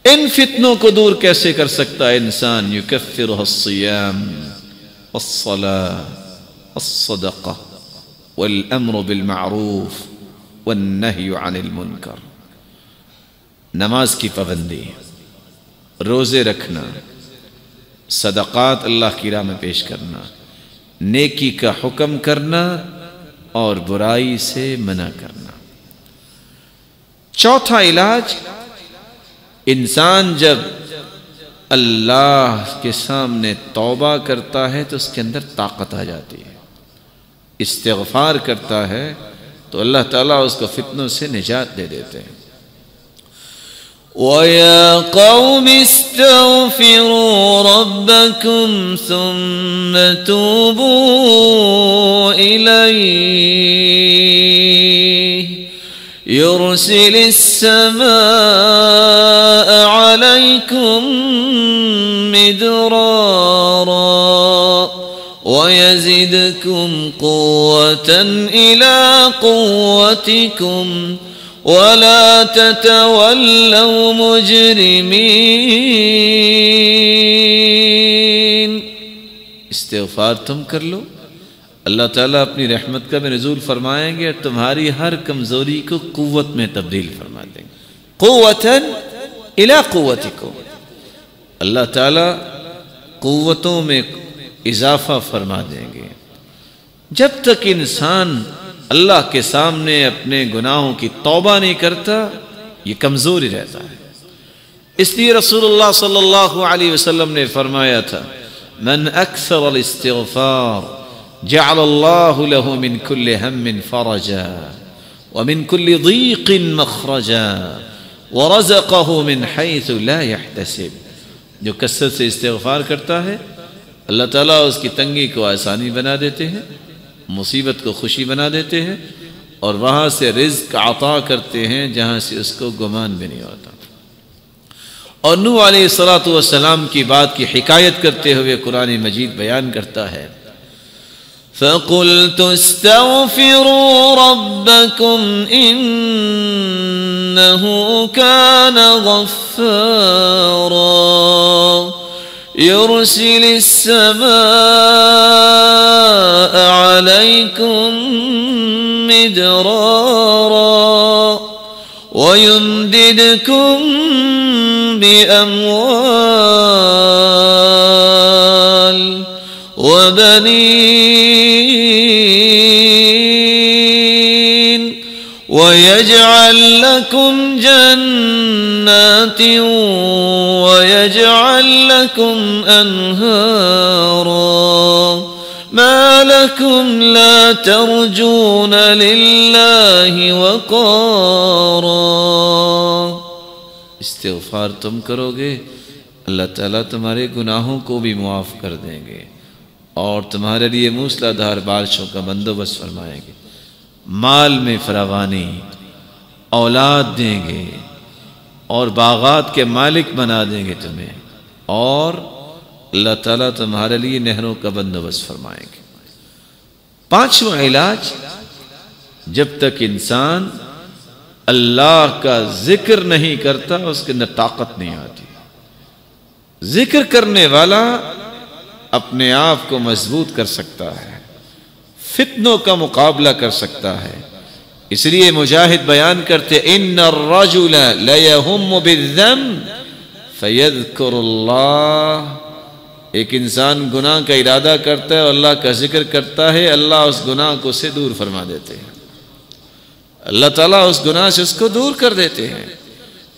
ان فتنوں کو دور کیسے کر سکتا ہے انسان؟ یکفرہ الصیام والصلاة والصدقہ والامر بالمعروف والنہی عن المنکر۔ نماز کی پابندی، روزے رکھنا، صدقات اللہ کی راہ میں پیش کرنا، نیکی کا حکم کرنا اور برائی سے منع کرنا۔ چوتھا علاج، انسان جب اللہ کے سامنے توبہ کرتا ہے تو اس کے اندر طاقت آ جاتی ہے، استغفار کرتا ہے تو اللہ تعالیٰ اس کو فتنوں سے نجات دے دیتے ہیں۔ وَيَا قَوْمِ اسْتَغْفِرُوا رَبَّكُمْ ثُمَّ تُوبُوا إِلَيْهِ يُرْسِلِ السَّمَاءَ عَلَيْكُمْ مِدْرَارًا وَيَزِدْكُمْ قُوَّةً إِلَى قُوَّتِكُمْ وَلَا تَتَوَلَّوْا مُجْرِمِينَ۔ استغفار تم کر لو، اللہ تعالیٰ اپنی رحمت کا بھی نزول فرمائیں گے اور تمہاری ہر کمزوری کو قوت میں تبدیل فرما دیں گے۔ قوتاً الی قوتکم، اللہ تعالیٰ قوتوں میں اضافہ فرما دیں گے۔ جب تک انسان اللہ کے سامنے اپنے گناہوں کی توبہ نہیں کرتا یہ کمزوری رہتا ہے۔ اس لیے رسول اللہ صلی اللہ علیہ وسلم نے فرمایا تھا، من اکثر الاستغفار جعل اللہ له من كل هم فرجا ومن كل ضيق مخرجا ورزقه من حيث لا يحتسب۔ جو کثرت سے استغفار کرتا ہے اللہ تعالیٰ اس کی تنگی کو آسانی بنا دیتے ہیں، مصیبت کو خوشی بنا دیتے ہیں، اور وہاں سے رزق عطا کرتے ہیں جہاں سے اس کو گمان بھی نہیں ہوتا۔ اور نوح علیہ السلام کی بات کی حکایت کرتے ہوئے قرآن مجید بیان کرتا ہے، فَقُلْتُ اسْتَغْفِرُوا رَبَّكُمْ إِنَّهُ كَانَ غَفَّارًا يُرْسِلِ السَّمَاءَ عَلَيْكُمْ مِدْرَارًا وَيُمْدِدْكُمْ بِأَمْوَالٍ وَبَنِينَ وَيَجْعَلْ لَكُمْ جَنَّاتٍ وَيَجْعَلْ لَكُمْ أَنْهَارًا مَا لَكُمْ لَا تَرْجُونَ لِلَّهِ وَقَارًا۔ استغفار تم کرو گے اللہ تعالیٰ تمہارے گناہوں کو بھی معاف کر دیں گے اور تمہارے لیے موسلا دھار بارشوں کا بندوبست فرمائیں گے، مال میں فراوانی، اولاد دیں گے اور باغات کے مالک بنا دیں گے تمہیں، اور اللہ تعالیٰ تمہارے لیے نہروں کا بندوبست فرمائیں گے۔ پانچواں علاج، جب تک انسان اللہ کا ذکر نہیں کرتا اس کے اندر طاقت نہیں آتی۔ ذکر کرنے والا اپنے آپ کو مضبوط کر سکتا ہے، فتنوں کا مقابلہ کر سکتا ہے۔ اس لیے مجاہد بیان کرتے، ان الرجل لیہم بالذنب فیذکر اللہ ایک انسان گناہ کا ارادہ کرتا ہے اور اللہ کا ذکر کرتا ہے، اللہ اس گناہ کو سے دور فرما دیتے ہیں، اللہ تعالیٰ اس گناہ سے اس کو دور کر دیتے ہیں،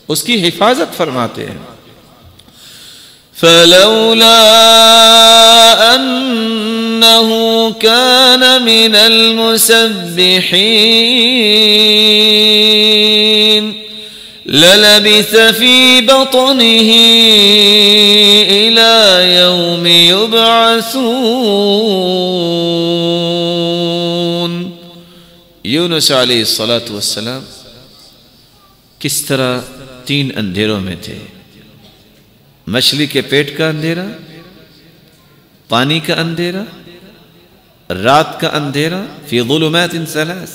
اس کی حفاظت فرماتے ہیں۔ فَلَوْلَا أَنَّهُ كَانَ مِنَ الْمُسَبِّحِينَ لَلَبِثَ فِي بَطْنِهِ إِلَى يَوْمِ يُبْعَثُونَ۔ یونس علیہ السلام کس طرح 3 اندھیروں میں تھے، مچھلی کے پیٹ کا اندھیرا، پانی کا اندھیرا، رات کا اندھیرا، فی ظلمات 3،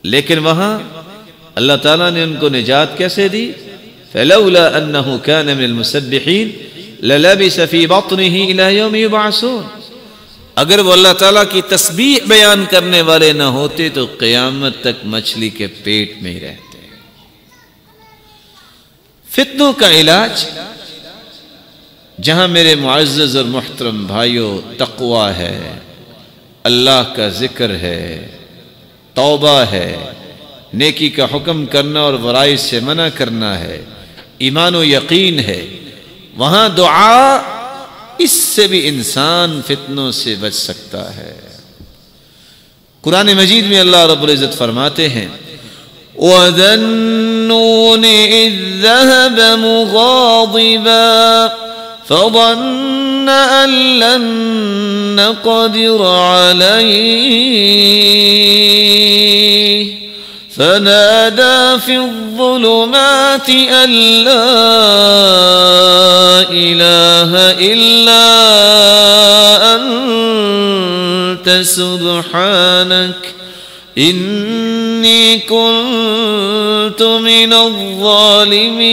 لیکن وہاں اللہ تعالیٰ نے ان کو نجات کیسے دی؟ فَلَوْلَا أَنَّهُ كَانَ مِنَ الْمُسَبِّحِينَ لَلَبِثَ فِي بَطْنِهِ إِلَى يَوْمِ يُبْعَثُونَ۔ اگر وہ اللہ تعالیٰ کی تسبیح بیان کرنے والے نہ ہوتے تو قیامت تک مچھلی کے پیٹ میں ہی رہتے۔ فتنوں کا علاج جہاں میرے معزز اور محترم بھائیوں تقوی ہے، اللہ کا ذکر ہے، توبہ ہے، نیکی کا حکم کرنا اور برائی سے منع کرنا ہے، ایمان و یقین ہے، وہاں دعا، اس سے بھی انسان فتنوں سے بچ سکتا ہے۔ قرآن مجید میں اللہ رب العزت فرماتے ہیں وَذَا النُّونِ إِذ ذَهَبَ مُغَاضِبًا فَظَنَّ أَن لَّن نَّقْدِرَ عَلَيْهِ فَنَادَى فِي الظُّلُمَاتِ أَن لَّا إِلَٰهَ إِلَّا أَنتَ سُبْحَانَكَ إِنِّي كُنتُ مِنَ الظَّالِمِينَ۔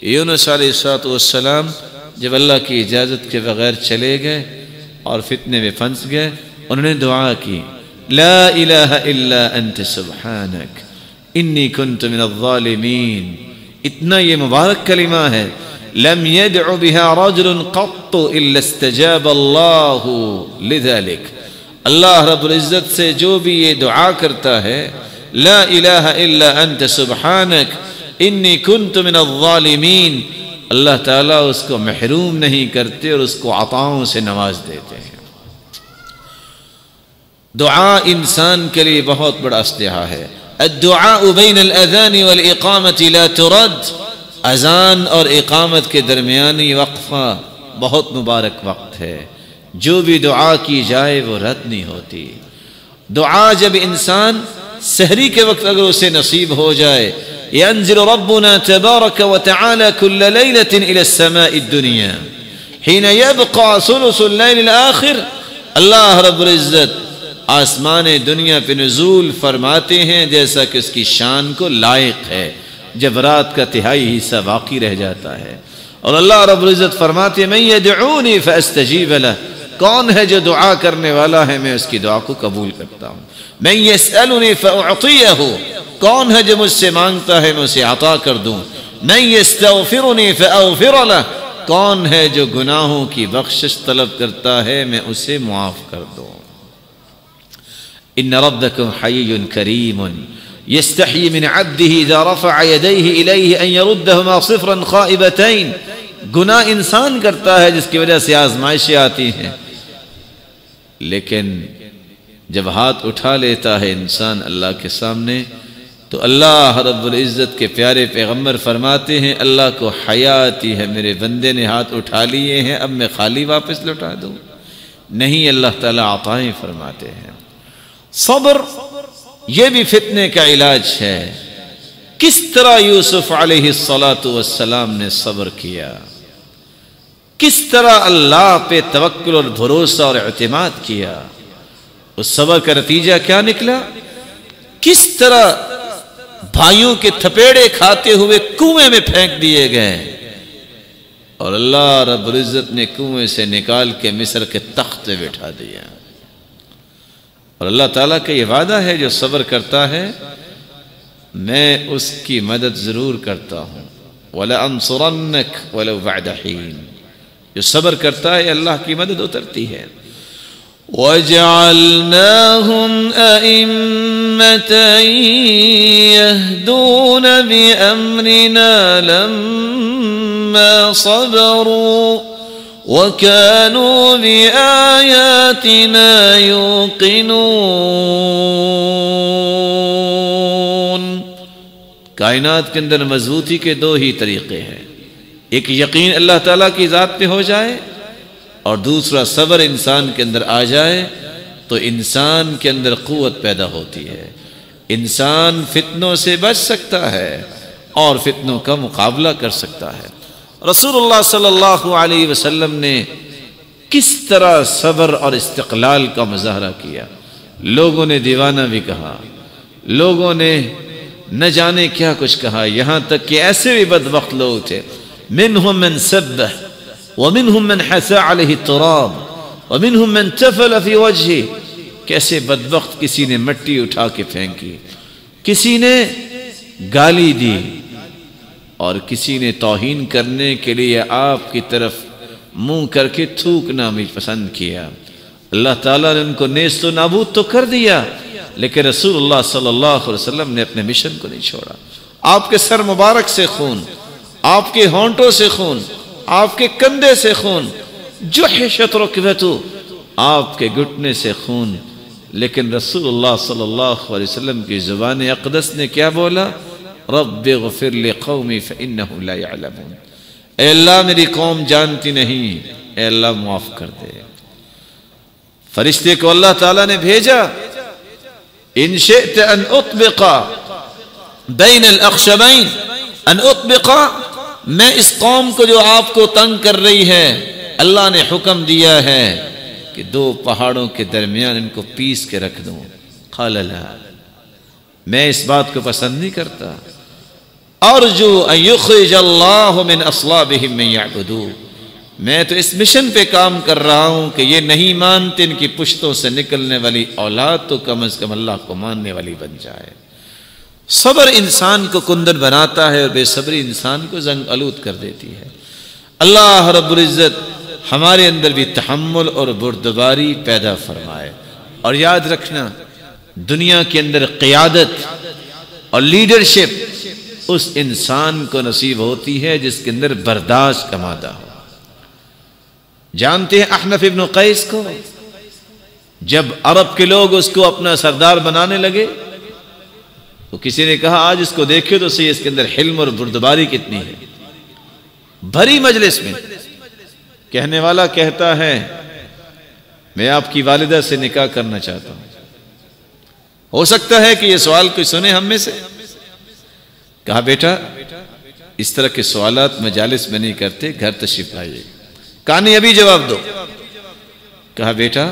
یونس علیہ السلام جب اللہ کی اجازت کے بغیر چلے گئے اور فتنے میں پھنس گئے، انہوں نے دعا کی لا الہ الا انت سبحانک انی کنت من الظالمین۔ اتنا یہ مبارک کلمہ ہے، لم يدع بها رجل قط الا استجاب اللہ لذلك۔ اللہ رب العزت سے جو بھی یہ دعا کرتا ہے لا الہ الا انت سبحانک انی کنت من الظالمین، اللہ تعالیٰ اس کو محروم نہیں کرتے اور اس کو عطاؤں سے نواز دیتے ہیں۔ دعا انسان کے لیے بہت بڑا اسلحہ ہے۔ الدعاء بین الاذان والاقامت لا ترد، اذان اور اقامت کے درمیانی وقفہ بہت مبارک وقت ہے، جو بھی دعا کی جائے وہ رد نہیں ہوتی۔ دعا جب انسان سحری کے وقت اگر اسے نصیب ہو جائے، ينزل ربنا تبارك وتعالى كل ليلة إلى السماء الدنيا حين يبقى ثلث الليل الآخر، اللہ رب العزت آسمان دنیا پہ نزول فرماتے ہیں جیسا کہ اس کی شان کو لائق ہے، جب رات کا تہائی حصہ باقی رہ جاتا ہے۔ اور اللہ رب العزت فرماتے ہیں من يدعوني فاستجیب له، کون ہے جو دعا کرنے والا ہے میں اس کی دعا کو قبول کرتا ہوں۔ من يسألني فأعطيه، کون ہے جو مجھ سے مانگتا ہے میں اسے عطا کر دوں۔ من يستغفرني فأغفر له، کون ہے جو گناہوں کی بخشش طلب کرتا ہے میں اسے معاف کر دوں۔ ان ربکم حی کریم یستحیی من عبده اذا رفع یدیہ الیہ ان یردہما صفرا خائبتین، گناہ انسان کرتا ہے جس کی وجہ سے آزمائشیں آتی ہیں، لیکن جب ہاتھ اٹھا لیتا ہے انسان اللہ کے سامنے تو اللہ رب العزت کے پیارے پیغمبر فرماتے ہیں اللہ کو حیا آتی ہے، میرے بندے نے ہاتھ اٹھا لیے ہیں اب میں خالی واپس لوٹا دوں؟ نہیں، اللہ تعالیٰ عطائیں فرماتے ہیں۔ صبر یہ بھی فتنے کا علاج ہے۔ کس طرح یوسف علیہ السلام نے صبر کیا، کس طرح اللہ پہ توکل اور بھروسہ اور اعتماد کیا، اس صبر کا نتیجہ کیا نکلا؟ کس طرح بھائیوں کے تھپیڑے کھاتے ہوئے کنویں میں پھینک دیے گئے اور اللہ رب العزت نے کنویں سے نکال کے مصر کے تخت پہ بٹھا دیا۔ اور اللہ تعالیٰ کا یہ وعدہ ہے جو صبر کرتا ہے میں اس کی مدد ضرور کرتا ہوں۔ وَلَأَنصُرَنَّكَ وَلَوْ بَعْدَ حِينٍ، جو صبر کرتا ہے اللہ کی مدد اترتی ہے۔ وَجَعَلْنَاهُمْ أَئِمَّةً يَهْدُونَ بِأَمْرِنَا لَمَّا صَبَرُوا وَكَانُوا بِآيَاتِنَا يُوقِنُونَ۔ کائنات کے اندر مضبوطی کے دو ہی طریقے ہیں، ایک یقین اللہ تعالیٰ کی ذات پہ ہو جائے، اور دوسرا صبر انسان کے اندر آ جائے تو انسان کے اندر قوت پیدا ہوتی ہے، انسان فتنوں سے بچ سکتا ہے اور فتنوں کا مقابلہ کر سکتا ہے۔ رسول اللہ صلی اللہ علیہ وسلم نے کس طرح صبر اور استقلال کا مظاہرہ کیا، لوگوں نے دیوانہ بھی کہا، لوگوں نے نہ جانے کیا کچھ کہا، یہاں تک کہ ایسے بھی بدبخت لوگ تھے، منہم من سبح ومنہم من حثى علیہ التراب ومنہم من تفل فی وجہہ، کیسے بدبخت، کسی نے مٹی اٹھا کے پھینکی، کسی نے گالی دی، اور کسی نے توہین کرنے کے لیے آپ کی طرف منہ کر کے تھوکنا بھی پسند کیا۔ اللہ تعالیٰ نے ان کو نیست و نابود تو کر دیا، لیکن رسول اللہ صلی اللہ علیہ وسلم نے اپنے مشن کو نہیں چھوڑا۔ آپ کے سر مبارک سے خون، آپ کے ہونٹوں سے خون، آپ کے کندھے سے خون، جحشت رکبتہ، آپ کے گھٹنے سے خون، لیکن رسول اللہ صلی اللہ علیہ وسلم کی زبان اقدس نے کیا بولا؟ رب اغفر لقومی فإنهم لا يعلمون، اے اللہ میری قوم جانتی نہیں، اے اللہ معاف کر دے۔ فرشتے کو اللہ تعالیٰ نے بھیجا، ان شئت ان اطبق بین الاخشبین، ان اطبق، میں اس قوم کو جو آپ کو تنگ کر رہی ہے، اللہ نے حکم دیا ہے کہ دو پہاڑوں کے درمیان ان کو پیس کے رکھ دوں۔ قال لا، میں اس بات کو پسند نہیں کرتا۔ ارجو ان یخرج اللہ من اصلابہم من یعبدو، میں تو اس مشن پہ کام کر رہا ہوں کہ یہ نہیں مانتے، ان کی پشتوں سے نکلنے والی اولاد تو کم از کم اللہ کو ماننے والی بن جائے۔ صبر انسان کو کندن بناتا ہے اور بے صبری انسان کو زنگ آلود کر دیتی ہے۔ اللہ رب العزت ہمارے اندر بھی تحمل اور بردباری پیدا فرمائے، اور یاد رکھنا دنیا کے اندر قیادت اور لیڈرشپ اس انسان کو نصیب ہوتی ہے جس کے اندر برداشت کا مادہ ہو۔ جانتے ہیں احنف ابن قیس کو؟ جب عرب کے لوگ اس کو اپنا سردار بنانے لگے تو کسی نے کہا آج اس کو دیکھو تو صحیح، اس کے اندر حلم اور بردباری کتنی ہے۔ بھری مجلس میں کہنے والا کہتا ہے میں آپ کی والدہ سے نکاح کرنا چاہتا ہوں، ہو سکتا ہے کہ یہ سوال کوئی سنے ہم میں سے۔ کہا بیٹا اس طرح کے سوالات مجالس میں نہیں کرتے، گھر تشریف لائیے۔ کہا نہیں ابھی جواب دو۔ کہا بیٹا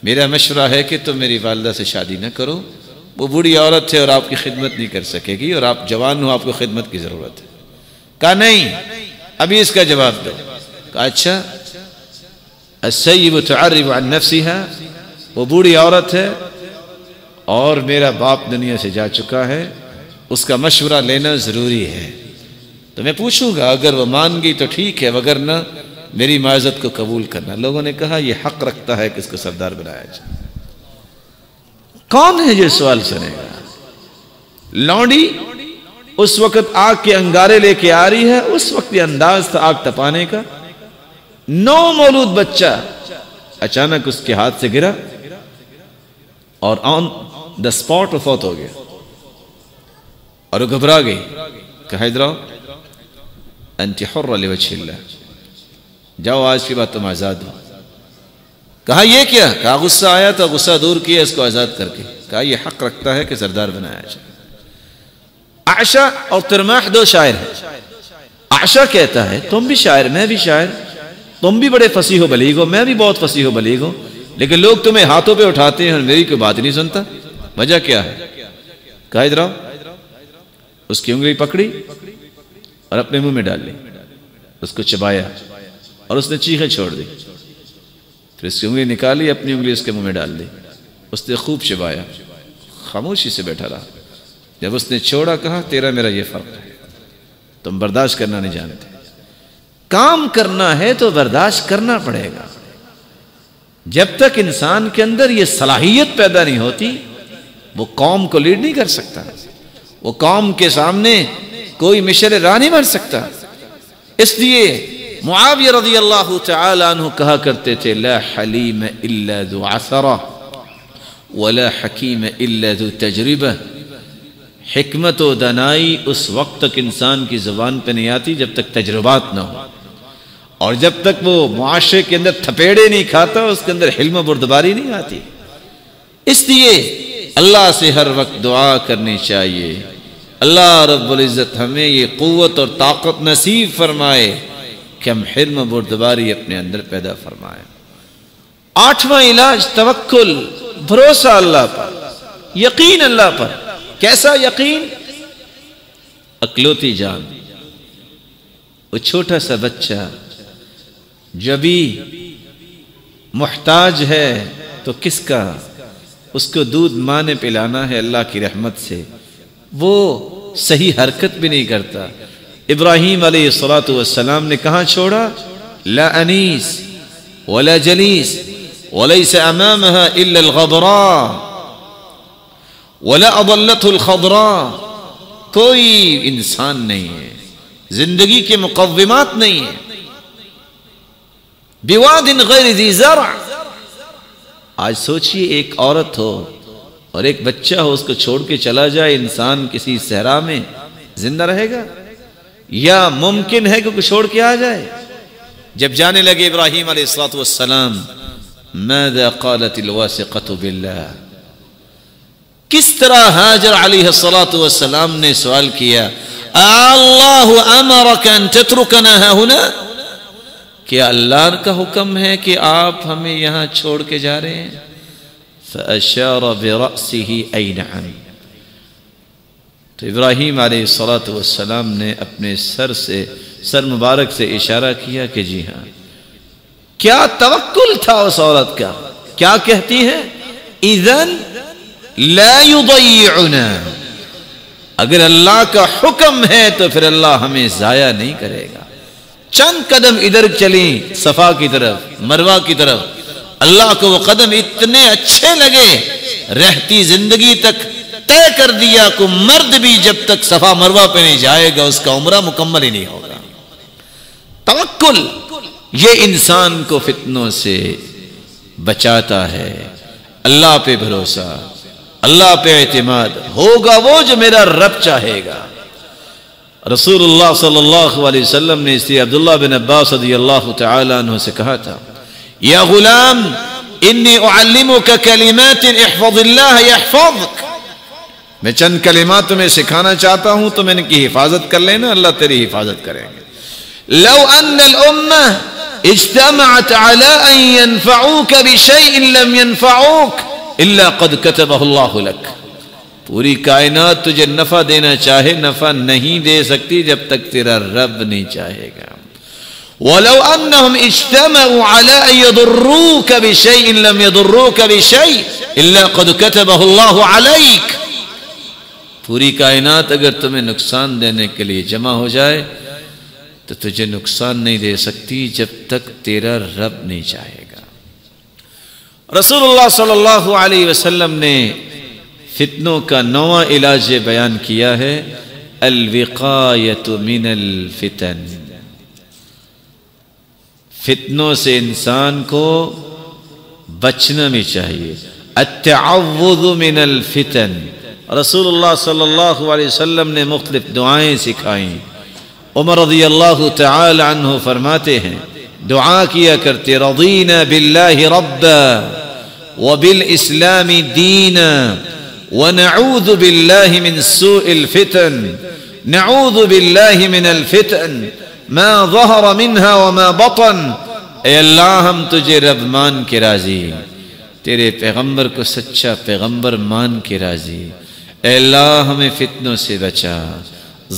میرا مشورہ ہے کہ تم میری والدہ سے شادی نہ کرو، وہ بوڑھی عورت ہے اور آپ کی خدمت نہیں کر سکے گی، اور آپ جوان ہو، آپ کو خدمت کی ضرورت ہے۔ کہا نہیں ابھی اس کا جواب دو۔ کہا اچھا، السیب تعرب عن نفسها، وہ بوڑھی عورت ہے اور میرا باپ دنیا سے جا چکا ہے، اس کا مشورہ لینا ضروری ہے، تو میں پوچھوں گا، اگر وہ مان گئی تو ٹھیک ہے، وگرنہ میری معذت کو قبول کرنا۔ لوگوں نے کہا یہ حق رکھتا ہے کہ اس کو سردار بنایا جائے۔ کون ہے جو سوال سنے گا؟ لونڈی اس وقت آگ کے انگارے لے کے آ رہی ہے، اس وقت یہ انداز تھا آگ تپانے کا۔ 9 مولود بچہ اچانک اس کے ہاتھ سے گرا اور آن دا سپاٹ فوت ہو گیا، اور وہ گھبرا گئی۔ کہا ادھر آؤ، انت حر لوجہ اللہ، جاؤ آج کے بعد تم آزاد ہو۔ کہا یہ کیا؟ کہا غصہ آیا تو غصہ دور کیا اس کو آزاد کر کے۔ کہا یہ حق رکھتا ہے کہ سردار بنایا جائے۔ عائشہ اور ترماح 2 شاعر ہیں۔ عائشہ کہتا ہے تم بھی شاعر، میں بھی شاعر، تم بھی بڑے فصیح و بلیغ ہو، میں بھی بہت فصیح و بلیغ ہوں، لیکن لوگ تمہیں ہاتھوں پہ اٹھاتے ہیں اور میری کوئی بات نہیں سنتا، وجہ کیا ہے؟ کہا ادھر آؤ۔ اس کی انگلی پکڑی اور اپنے منہ میں ڈال لی، اس کو چبایا اور اس نے چیخیں چھوڑ دی، پھر اس کی انگلی نکالی، اپنی انگلی اس کے منہ میں ڈال دی، اس نے خوب چبایا، خاموشی سے بیٹھا رہا۔ جب اس نے چھوڑا کہا تیرا میرا یہ فرق ہے، تم برداشت کرنا نہیں جانتے. کام کرنا ہے تو برداشت کرنا پڑے گا. جب تک انسان کے اندر یہ صلاحیت پیدا نہیں ہوتی وہ قوم کو لیڈ نہیں کر سکتا, وہ قوم کے سامنے کوئی مشر راہ نہیں بن سکتا. اس لیے معاویہ رضی اللہ تعالی عنہ کہا کرتے تھے لا حلیم الا ذو عثرہ ولا حکیم الا ذو تجربہ. حکمت و دانائی اس وقت تک انسان کی زبان پہ نہیں آتی جب تک تجربات نہ ہو, اور جب تک وہ معاشرے کے اندر تھپیڑے نہیں کھاتا اس کے اندر حلم و بردباری نہیں آتی. اس لیے اللہ سے ہر وقت دعا کرنی چاہیے اللہ رب العزت ہمیں یہ قوت اور طاقت نصیب فرمائے کہ ہم حلم و بردباری اپنے اندر پیدا فرمائے. 8واں علاج توکل, بھروسہ اللہ پر, یقین اللہ پر. کیسا یقین؟ اکلوتی جان, وہ چھوٹا سا بچہ جو بھی محتاج ہے تو کس کا, اس کو دودھ ماں نے پلانا ہے اللہ کی رحمت سے, وہ صحیح حرکت بھی نہیں کرتا. ابراہیم علیہ السلام نے کہاں چھوڑا؟ لا انیس ولا جلیس وليس امامها الا الغبراء ولا اضلته الخضراء. کوئی انسان نہیں ہے, زندگی کے مقومات نہیں ہے. بواد غیر ذی زرع. آج سوچئے ایک عورت ہو اور ایک بچہ ہو, اس کو چھوڑ کے چلا جائے انسان کسی صحرا میں, زندہ رہے گا؟ یا ممکن ہے کہ چھوڑ کے آ جائے؟ جب جانے لگے ابراہیم علیہ السلام, ماذا قالت الواثقة باللہ, کس طرح ہاجر علیہ السلام نے سوال کیا اللہ امرک ان تترکنا ہاہنا, کیا اللہ کا حکم ہے کہ آپ ہمیں یہاں چھوڑ کے جا رہے ہیں؟ فاشار برأسه ای نعم. تو ابراہیم علیہ السلام نے اپنے سر مبارک سے اشارہ کیا کہ جی ہاں. کیا توکل تھا اس عورت کا, کیا کہتی ہے؟ اذن لا یضیعنا, اگر اللہ کا حکم ہے تو پھر اللہ ہمیں ضائع نہیں کرے گا. چند قدم ادھر چلیں صفا کی طرف, مروہ کی طرف, اللہ کو وہ قدم اتنے اچھے لگے, رہتی زندگی تک طے کر دیا کہ مرد بھی جب تک صفا مروہ پہ نہیں جائے گا اس کا عمرہ مکمل ہی نہیں ہوگا. توکل یہ انسان کو فتنوں سے بچاتا ہے. اللہ پہ بھروسہ, اللہ پہ اعتماد, ہوگا وہ جو میرا رب چاہے گا. رسول اللہ صلی اللہ علیہ وسلم نے اس لیے عبداللہ بن عباس رضی اللہ تعالی عنہ سے کہا تھا یا غلام انی اعلمک کلمات احفظ اللہ یحفظک, میں چند کلمات تمہیں سکھانا چاہتا ہوں تو میں ان کی حفاظت کر لینا, اللہ تیری حفاظت کریں گے. لو ان الامہ اجتمعت على ان ينفعوك بشيء لم ينفعوك الا قد كتبه الله لك. پوری کائنات تجھے نفع دینا چاہے نفع نہیں دے سکتی جب تک تیرا رب نہیں چاہے گا. ولو انهم اجتمعوا على ان يضروك بشيء لم يضروك بشيء الا قد كتبه الله عليك. پوری کائنات اگر تمہیں نقصان دینے کے لیے جمع ہو جائے تو تجھے نقصان نہیں دے سکتی جب تک تیرا رب نہیں چاہے گا. رسول اللہ صلی اللہ علیہ وسلم نے فتنوں کا 9واں علاج بیان کیا ہے الوقایۃ من الفتن. فتنوں سے انسان کو بچنا بھی چاہیے. التعوذ من الفتن. رسول اللہ صلی اللہ علیہ وسلم نے مختلف دعائیں سکھائیں. عمر رضی اللہ تعالی عنہ فرماتے ہیں دعا کیا کرتے رضینا باللہ ربا وبالاسلام دینا ونعوذ باللہ من سوء الفتن. نعوذ باللہ من الفتن ما ظہر منها وما بطن. اے اللہ ہم تجھے رب مان کے راضی, تیرے پیغمبر کو سچا پیغمبر مان کے راضی. اے اللہ ہمیں فتنوں سے بچا,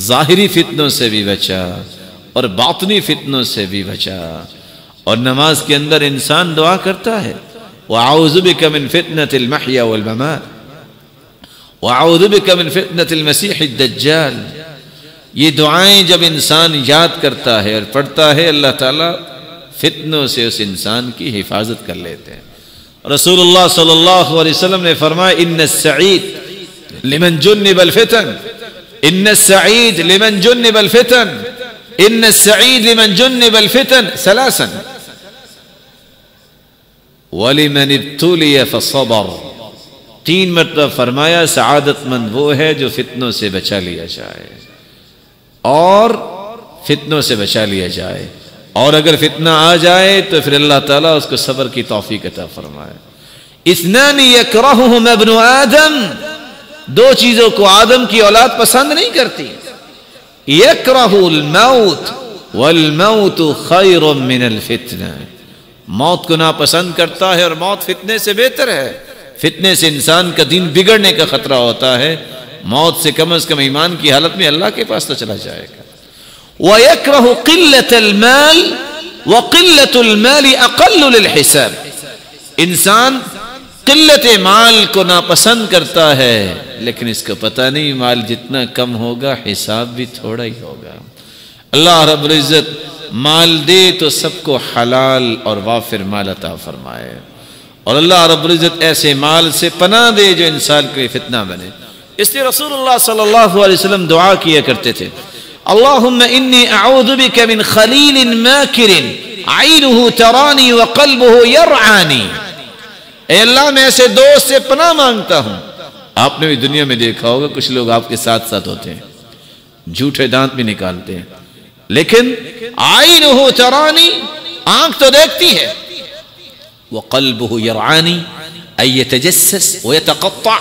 ظاہری فتنوں سے بھی بچا اور باطنی فتنوں سے بھی بچا. اور نماز کے اندر انسان دعا کرتا ہے وَأَعُوذُ بِكَ مِن فِتْنَةِ الْمَحْيَا وَالْمَمَاتِ وَأَعُوذُ بِكَ مِن فِتْنَةِ الْمَسِيحِ الدَّجَّالِ. یہ دعائیں جب انسان یاد کرتا ہے اور پڑھتا ہے، اللہ تعالیٰ فتنوں سے اس انسان کی حفاظت کر لیتے ہیں۔ رسول اللہ صلی اللہ علیہ وسلم نے فرمایا ان السعید لمن جنب الفتن، ان السعید لمن جنب الفتن، ان السعید لمن جنب الفتن ثلاثا ولمن ابتلی فصبر۔ 3 مرتبہ فرمایا سعادت مند وہ ہے جو فتنوں سے بچا لیا جائے اور فتنوں سے بچا لیا جائے، اور اگر فتنہ آ جائے تو پھر اللہ تعالیٰ اس کو صبر کی توفیق عطا فرمائے۔ اثنان یکرہہما ابن آدم، 2 چیزوں کو آدم کی اولاد پسند نہیں کرتی، یکرہ الموت والموت خیر من الفتنہ، موت کو ناپسند کرتا ہے اور موت فتنے سے بہتر ہے۔ فتنے سے انسان کا دین بگڑنے کا خطرہ ہوتا ہے، موت سے کم از کم ایمان کی حالت میں اللہ کے پاس تو چلا جائے گا۔ وَيَكْرَهُ قِلَّةَ الْمَالِ وَقِلَّةُ الْمَالِ أَقَلُّ لِلْحِسَابِ، انسان قلت مال کو ناپسند کرتا ہے، لیکن اس کو پتہ نہیں مال جتنا کم ہوگا حساب بھی تھوڑا ہی ہوگا۔ اللہ رب العزت مال دے تو سب کو حلال اور وافر مال عطا فرمائے، اور اللہ رب العزت ایسے مال سے پناہ دے جو انسان کے لیے فتنہ بنے۔ اس لیے رسول اللہ صلی اللہ علیہ وسلم دعا کیا کرتے تھے، اللہم انی اعوذ بک من خلیل ماکر عینہ ترانی وقلبہ یرعانی، اے اللہ میں ایسے دوست سے پناہ مانگتا ہوں۔ آپ نے بھی دنیا میں دیکھا ہوگا کچھ لوگ آپ کے ساتھ ساتھ ہوتے ہیں، جھوٹے دانت بھی نکالتے ہیں، لیکن عینہ ترانی، آنکھ تو دیکھتی ہے، وقلبہ یرعانی ای یتجسس ویتقطع،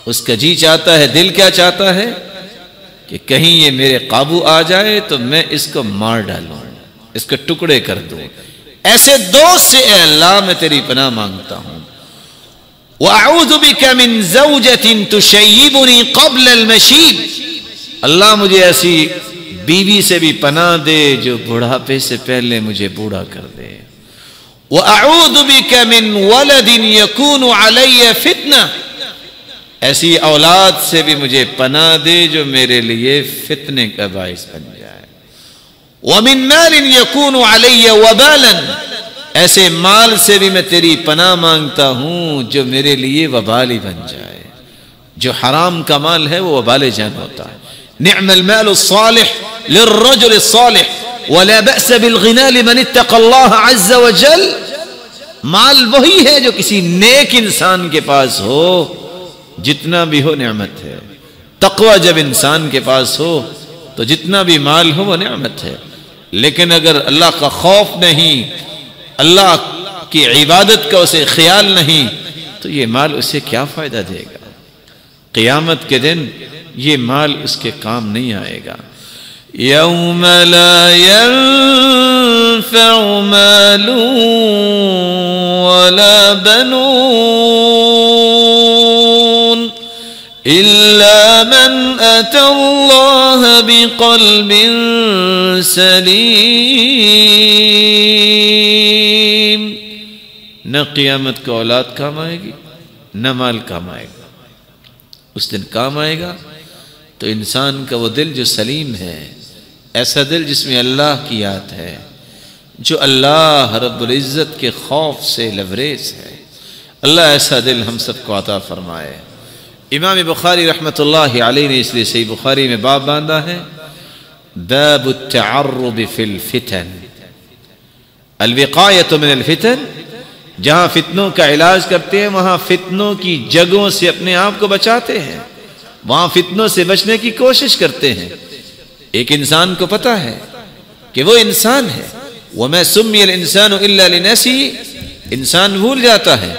اس کا جی چاہتا ہے، دل کیا چاہتا ہے کہ کہیں یہ میرے قابو آ جائے تو میں اس کو مار ڈالوں، اس کو ٹکڑے کر دوں۔ ایسے دوست سے اے اللہ میں تیری پناہ مانگتا ہوں۔ وَأَعُوذُ بِكَ مِن زَوْجَةٍ تُشَيِّبُنِي قَبْلَ الْمَشِيبِ، اللہ مجھے ایسی بیوی سے بھی پناہ دے جو بڑھاپے سے پہلے مجھے بوڑھا کر دے۔ وَأَعُوذُ بِكَ مِن وَلَدٍ يَكُونُ عَلَيَّ فِتْنَةً، ایسی اولاد سے بھی مجھے پناہ دے جو میرے لیے فتنے کا باعث بن جائے۔ وَمِن مَالٍ يَكُونُ عَلَيَّ وَبَالًا، ایسے مال سے بھی میں تیری پناہ مانگتا ہوں جو میرے لیے وبالی بن جائے۔ جو حرام کا مال ہے وہ وبال جان ہوتا ہے۔ نعم المال الصالح للرجل الصالح ولا بأس بالغنى لمن اتقى الله عز وجل، مال وہی ہے جو کسی نیک انسان کے پاس ہو، جتنا بھی ہو نعمت ہے۔ تقوی جب انسان کے پاس ہو تو جتنا بھی مال ہو وہ نعمت ہے، لیکن اگر اللہ کا خوف نہیں، اللہ کی عبادت کا اسے خیال نہیں تو یہ مال اسے کیا فائدہ دے گا؟ قیامت کے دن یہ مال اس کے کام نہیں آئے گا۔ یوم لا ينفع مال ولا بنون إلا من أتى الله بقلب سليم، نہ قیامت کو اولاد کام آئے گی نہ مال کام آئے گا۔ اس دن کام آئے گا تو انسان کا وہ دل جو سلیم ہے، ایسا دل جس میں اللہ کی یاد ہے، جو اللہ رب العزت کے خوف سے لبریز ہے۔ اللہ ایسا دل ہم سب کو عطا فرمائے۔ امام بخاری رحمۃ اللہ علیہ نے اس لیے صحیح بخاری میں باب باندھا ہے، باب التعرض فی الفتن، الوقایۃ من الفتن، جہاں فتنوں کا علاج کرتے ہیں وہاں فتنوں کی جگہوں سے اپنے آپ کو بچاتے ہیں، وہاں فتنوں سے بچنے کی کوشش کرتے ہیں۔ ایک انسان کو پتہ ہے کہ وہ انسان ہے، وَمَا سُمِّيَ الْإِنسَانُ إِلَّا لِنَفْسِهِ، انسان بھول جاتا ہے۔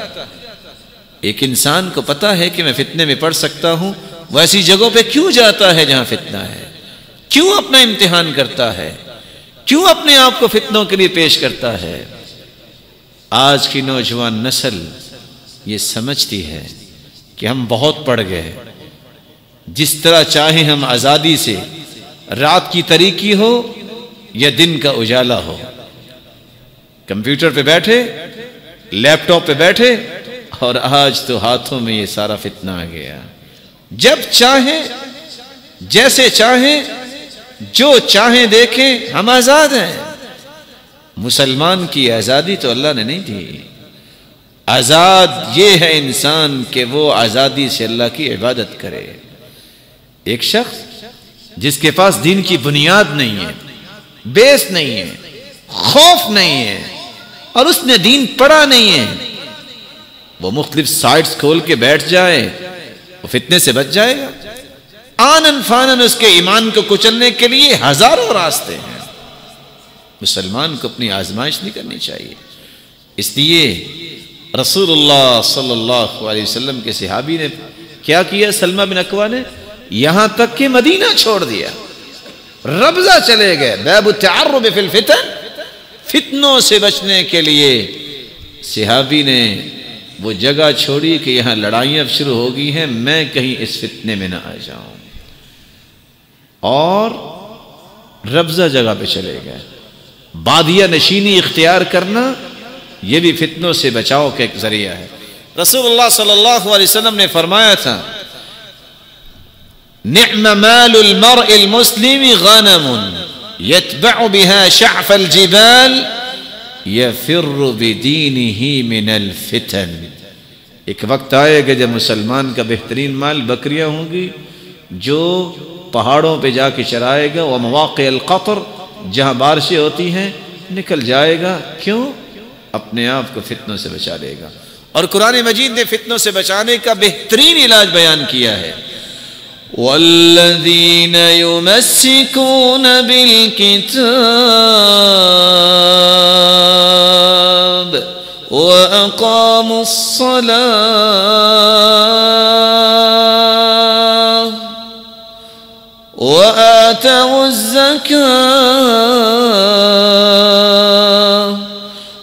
ایک انسان کو پتہ ہے کہ میں فتنے میں پڑ سکتا ہوں، وہ ایسی جگہوں پہ کیوں جاتا ہے جہاں فتنہ ہے؟ کیوں اپنا امتحان کرتا ہے؟ کیوں اپنے آپ کو فتنوں کے لیے پیش کرتا ہے؟ آج کی نوجوان نسل یہ سمجھتی ہے کہ ہم بہت پڑھ گئے، جس طرح چاہیں ہم آزادی سے، رات کی تاریکی ہو یا دن کا اجالا ہو، کمپیوٹر پہ بیٹھے، لیپ ٹاپ پہ بیٹھے، اور آج تو ہاتھوں میں یہ سارا فتنہ آ گیا۔ جب چاہیں، جیسے چاہیں، جو چاہیں دیکھیں، ہم آزاد ہیں۔ مسلمان کی آزادی تو اللہ نے نہیں دی، آزاد یہ ہے انسان کہ وہ آزادی سے اللہ کی عبادت کرے۔ ایک شخص جس کے پاس دین کی بنیاد نہیں ہے، بیس نہیں ہے، خوف نہیں ہے، اور اس نے دین پڑھا نہیں ہے، وہ مختلف سائٹس کھول کے بیٹھ جائے، وہ فتنے سے بچ جائے گا۔ آنن فانن اس کے ایمان کو کچلنے کے لیے ہزاروں راستے ہیں۔ مسلمان کو اپنی آزمائش نہیں کرنی چاہیے۔ اس لیے رسول اللہ صلی اللہ علیہ وسلم کے صحابی نے کیا کیا؟ سلمہ بن اکوع نے یہاں تک کہ مدینہ چھوڑ دیا، ربضہ چلے گئے۔ باب التعرب فی الفتن، فتنوں سے بچنے کے لیے صحابی نے وہ جگہ چھوڑی کہ یہاں لڑائیاں شروع ہو گئی ہیں، میں کہیں اس فتنے میں نہ آ جاؤں، اور ربضہ جگہ پہ چلے گئے۔ بادیہ نشینی اختیار کرنا یہ بھی فتنوں سے بچاؤ کا ایک ذریعہ ہے۔ رسول اللہ صلی اللہ علیہ وسلم نے فرمایا تھا، نعم مال المرء المسلم غنم يتبع بها شعف الجبال يفر بدينه من الفتن۔ ایک وقت آئے گا جب مسلمان کا بہترین مال بکریاں ہوں گی جو پہاڑوں پہ جا کے چرائے گا، ومواقع القطر، جہاں بارشیں ہوتی ہیں نکل جائے گا۔ کیوں؟ اپنے آپ کو فتنوں سے بچا لے گا۔ اور قرآن مجید نے فتنوں سے بچانے کا بہترین علاج بیان کیا ہے، وَالَّذِينَ يُمَسِّكُونَ بِالْكِتَابِ وَأَقَامُوا الصَّلَاةَ وَآتَوُا الزَّكَاةَ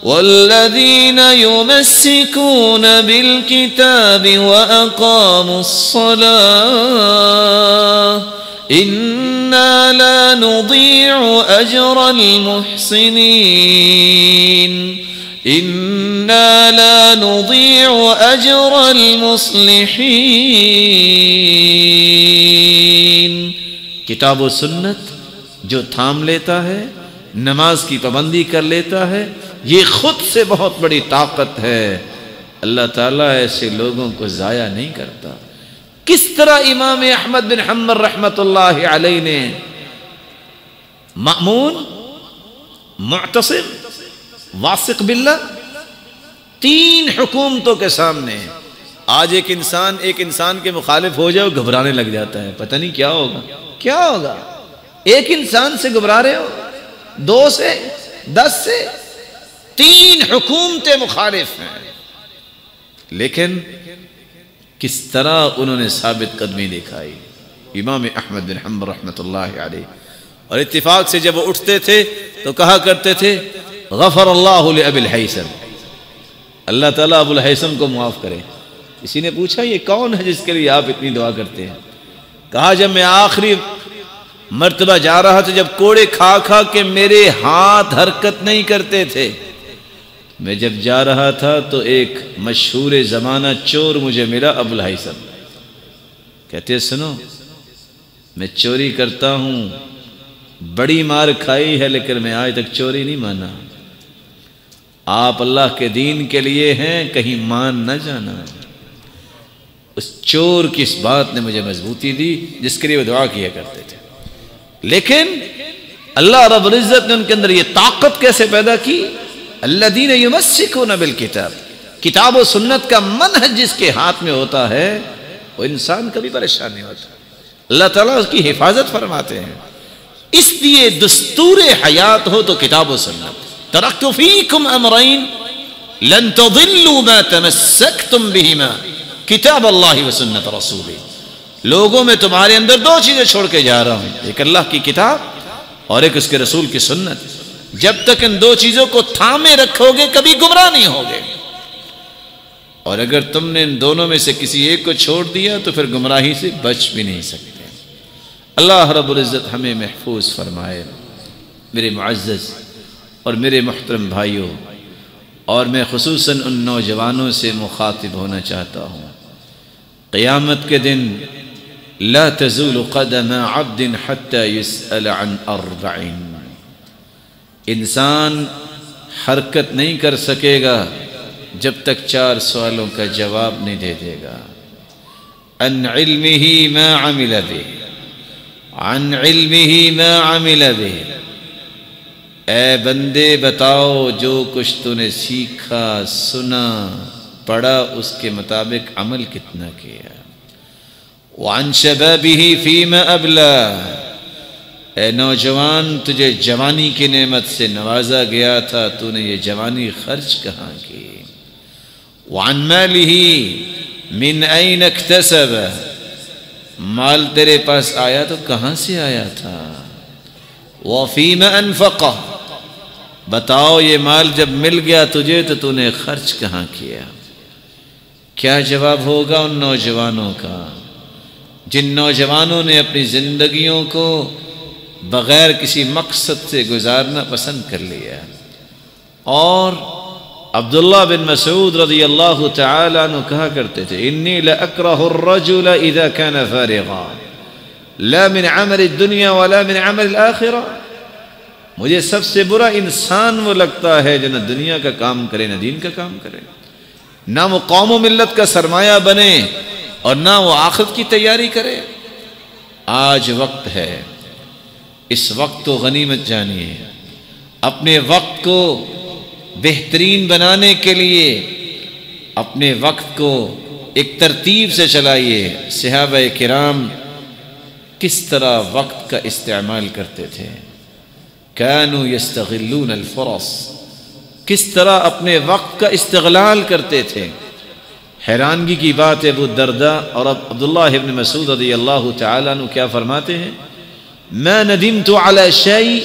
والذين يمسكون بالكتاب وأقاموا الصلاة إنا لا نضيع أجر المحسنين إنا لا نضيع أجر المصلحين۔ کتاب و سنت جو تھام لیتا ہے، نماز کی پابندی کر لیتا ہے، یہ خود سے بہت بڑی طاقت ہے۔ اللہ تعالیٰ ایسے لوگوں کو ضائع نہیں کرتا۔ کس طرح امام احمد بن حنبل رحمت اللہ علیہ نے مأمون، معتصم، واثق باللہ، تین حکومتوں کے سامنے، آج ایک انسان کے مخالف ہو جائے وہ گھبرانے لگ جاتا ہے، پتہ نہیں کیا ہوگا کیا ہوگا۔ ایک انسان سے گھبرا رہے ہو، 2 سے 10 سے، 3 حکومتیں مخالف ہیں، لیکن کس طرح انہوں نے ثابت قدمی دکھائی امام احمد بن حنبل رحمۃ اللہ علیہ۔ اور اتفاق سے جب وہ اٹھتے تھے تو کہا کرتے تھے، غفر اللہ لأبی الحیثم، اللہ تعالیٰ ابو الحیثم کو معاف کرے۔ کسی نے پوچھا یہ کون ہے جس کے لیے آپ اتنی دعا کرتے ہیں؟ کہا جب میں آخری مرتبہ جا رہا تھا، جب کوڑے کھا کھا کے میرے ہاتھ حرکت نہیں کرتے تھے، میں جب جا رہا تھا تو ایک مشہور زمانہ چور مجھے ملا، ابو الحیثم، کہتے سنو میں چوری کرتا ہوں، بڑی مار کھائی ہے لیکن میں آج تک چوری نہیں مانا، آپ اللہ کے دین کے لیے ہیں، کہیں مان نہ جانا۔ اس چور کی اس بات نے مجھے مضبوطی دی جس کے لیے وہ دعا کیا کرتے تھے۔ لیکن اللہ رب العزت نے ان کے اندر یہ طاقت کیسے پیدا کی؟ الذین یمسکون بالکتاب، کتاب و سنت کا منہج جس کے ہاتھ میں ہوتا ہے وہ انسان کبھی پریشان نہیں ہوتا، اللہ تعالیٰ اس کی حفاظت فرماتے ہیں۔ اس لیے دستور حیات ہو تو کتاب و سنت۔ ترکت فیکم امرین لن تضلوا ما تمسکتم بہما کتاب اللہ و سنت رسولہ، لوگوں میں تمہارے اندر 2 چیزیں چھوڑ کے جا رہا ہوں، ایک اللہ کی کتاب اور ایک اس کے رسول کی سنت۔ جب تک ان 2 چیزوں کو تھامے رکھو گے کبھی گمراہ نہیں ہوگے، اور اگر تم نے ان دونوں میں سے کسی ایک کو چھوڑ دیا تو پھر گمراہی سے بچ بھی نہیں سکتے۔ اللہ رب العزت ہمیں محفوظ فرمائے۔ میرے معزز اور میرے محترم بھائیوں، اور میں خصوصاً ان نوجوانوں سے مخاطب ہونا چاہتا ہوں، قیامت کے دن لا تزول قدم عبد حتى يسأل عن 4، انسان حرکت نہیں کر سکے گا جب تک 4 سوالوں کا جواب نہیں دے دے گا. عن علمه ما عمل به، عن علمه ما عمل به. اے بندے بتاؤ جو کچھ تو نے سیکھا، سنا، پڑھا، اس کے مطابق عمل کتنا کیا. وعن شبابه فيما أبلى، اے نوجوان تجھے جوانی کی نعمت سے نوازا گیا تھا، تو نے یہ جوانی خرچ کہاں کی. وعن ماله من أين اكتسب، مال تیرے پاس آیا تو کہاں سے آیا تھا. وفيما أنفقه، بتاؤ یہ مال جب مل گیا تجھے تو تو نے خرچ کہاں کیا. کیا جواب ہوگا ان نوجوانوں کا جن نوجوانوں نے اپنی زندگیوں کو بغیر کسی مقصد سے گزارنا پسند کر لیا. اور عبداللہ بن مسعود رضی اللہ تعالیٰ عنہ کہا کرتے تھے انی لأکرہ الرجل اذا كان فارغا لا من عمل الدنیا ولا من عمل الآخرہ. مجھے سب سے برا انسان وہ لگتا ہے جو نہ دنیا کا کام کرے نہ دین کا کام کرے، نہ وہ قوم و ملت کا سرمایہ بنے اور نہ وہ آخرت کی تیاری کرے. آج وقت ہے، اس وقت کو غنیمت جانیے. اپنے وقت کو بہترین بنانے کے لیے اپنے وقت کو ایک ترتیب سے چلائیے. صحابہ کرام کس طرح وقت کا استعمال کرتے تھے. كانوا يستغلون الفرص، کس طرح اپنے وقت کا استغلال کرتے تھے. حیرانگی کی بات ہے ابو الدرداء اور عبداللہ ابن مسعود رضی اللہ تعالیٰ عنہ کیا فرماتے ہیں ما ندمت على شيء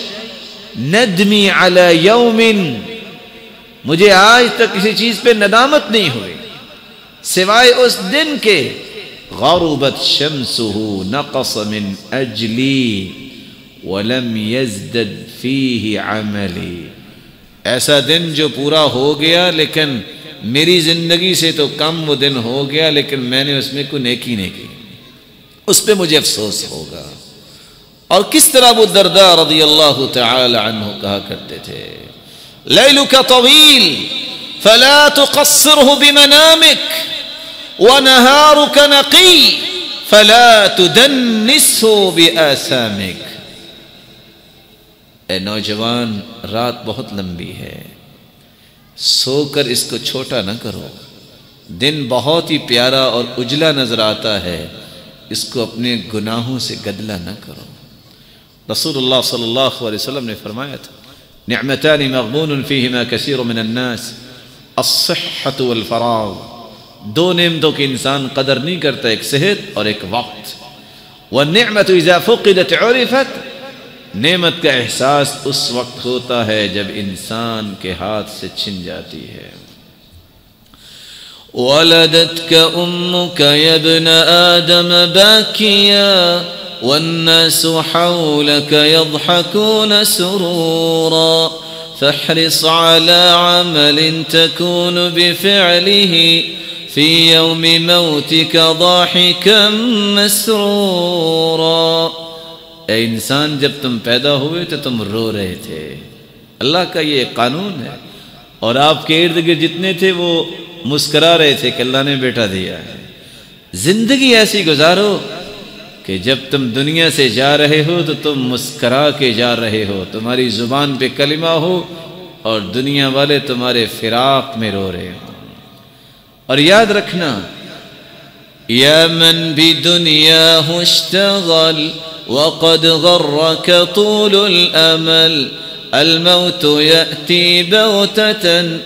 ندمی على يوم، مجھے آج تک کسی چیز پہ ندامت نہیں ہوئی سوائے اس دن کے غربت شمسه نقص من اجلی ولم يزدد فيه عملی. ایسا دن جو پورا ہو گیا لیکن میری زندگی سے تو کم وہ دن ہو گیا لیکن میں نے اس میں کوئی نیکی نہیں کی، اس پہ مجھے افسوس ہوگا. اور کس طرح ابو الدرداء رضی اللہ تعالی عنہ کہا کرتے تھے لیلک طویل فلا تقصره بمنامك ونهارك نقی فلا تدنسه بآثامك. اے نوجوان، رات بہت لمبی ہے، سو کر اس کو چھوٹا نہ کرو. دن بہت ہی پیارا اور اجلا نظر آتا ہے، اس کو اپنے گناہوں سے گدلا نہ کرو. رسول اللہ صلی اللہ علیہ وسلم نے فرمایا تھا نعمتان مغبون فیہما کثیر من الناس الصحة والفراغ. 2 نعمتوں کی انسان قدر نہیں کرتا، ایک صحت اور ایک وقت. والنعمة اذا فقدت عرفت، نعمت کا احساس اس وقت ہوتا ہے جب انسان کے ہاتھ سے چھن جاتی ہے. ولدتك أمك يا ابن آدم باكيا والناس حولك يضحكون سرورا فاحرص على عمل تكون بفعله في يوم موتك ضاحكا مسرورا. اے انسان، جب تم پیدا ہوئے تو تم رو رہے تھے. اللہ کا یہ قانون ہے. اور آپ کے ارد گرد جتنے تھے وہ مسکرا رہے تھے کہ اللہ نے بیٹا دیا ہے. زندگی ایسی گزارو کہ جب تم دنیا سے جا رہے ہو تو تم مسکرا کے جا رہے ہو، تمہاری زبان پہ کلمہ ہو اور دنیا والے تمہارے فراق میں رو رہے ہو. اور یاد رکھنا یا من بدنیاہ اشتغل وقد غرك طول الأمل الموت يأتي بغتة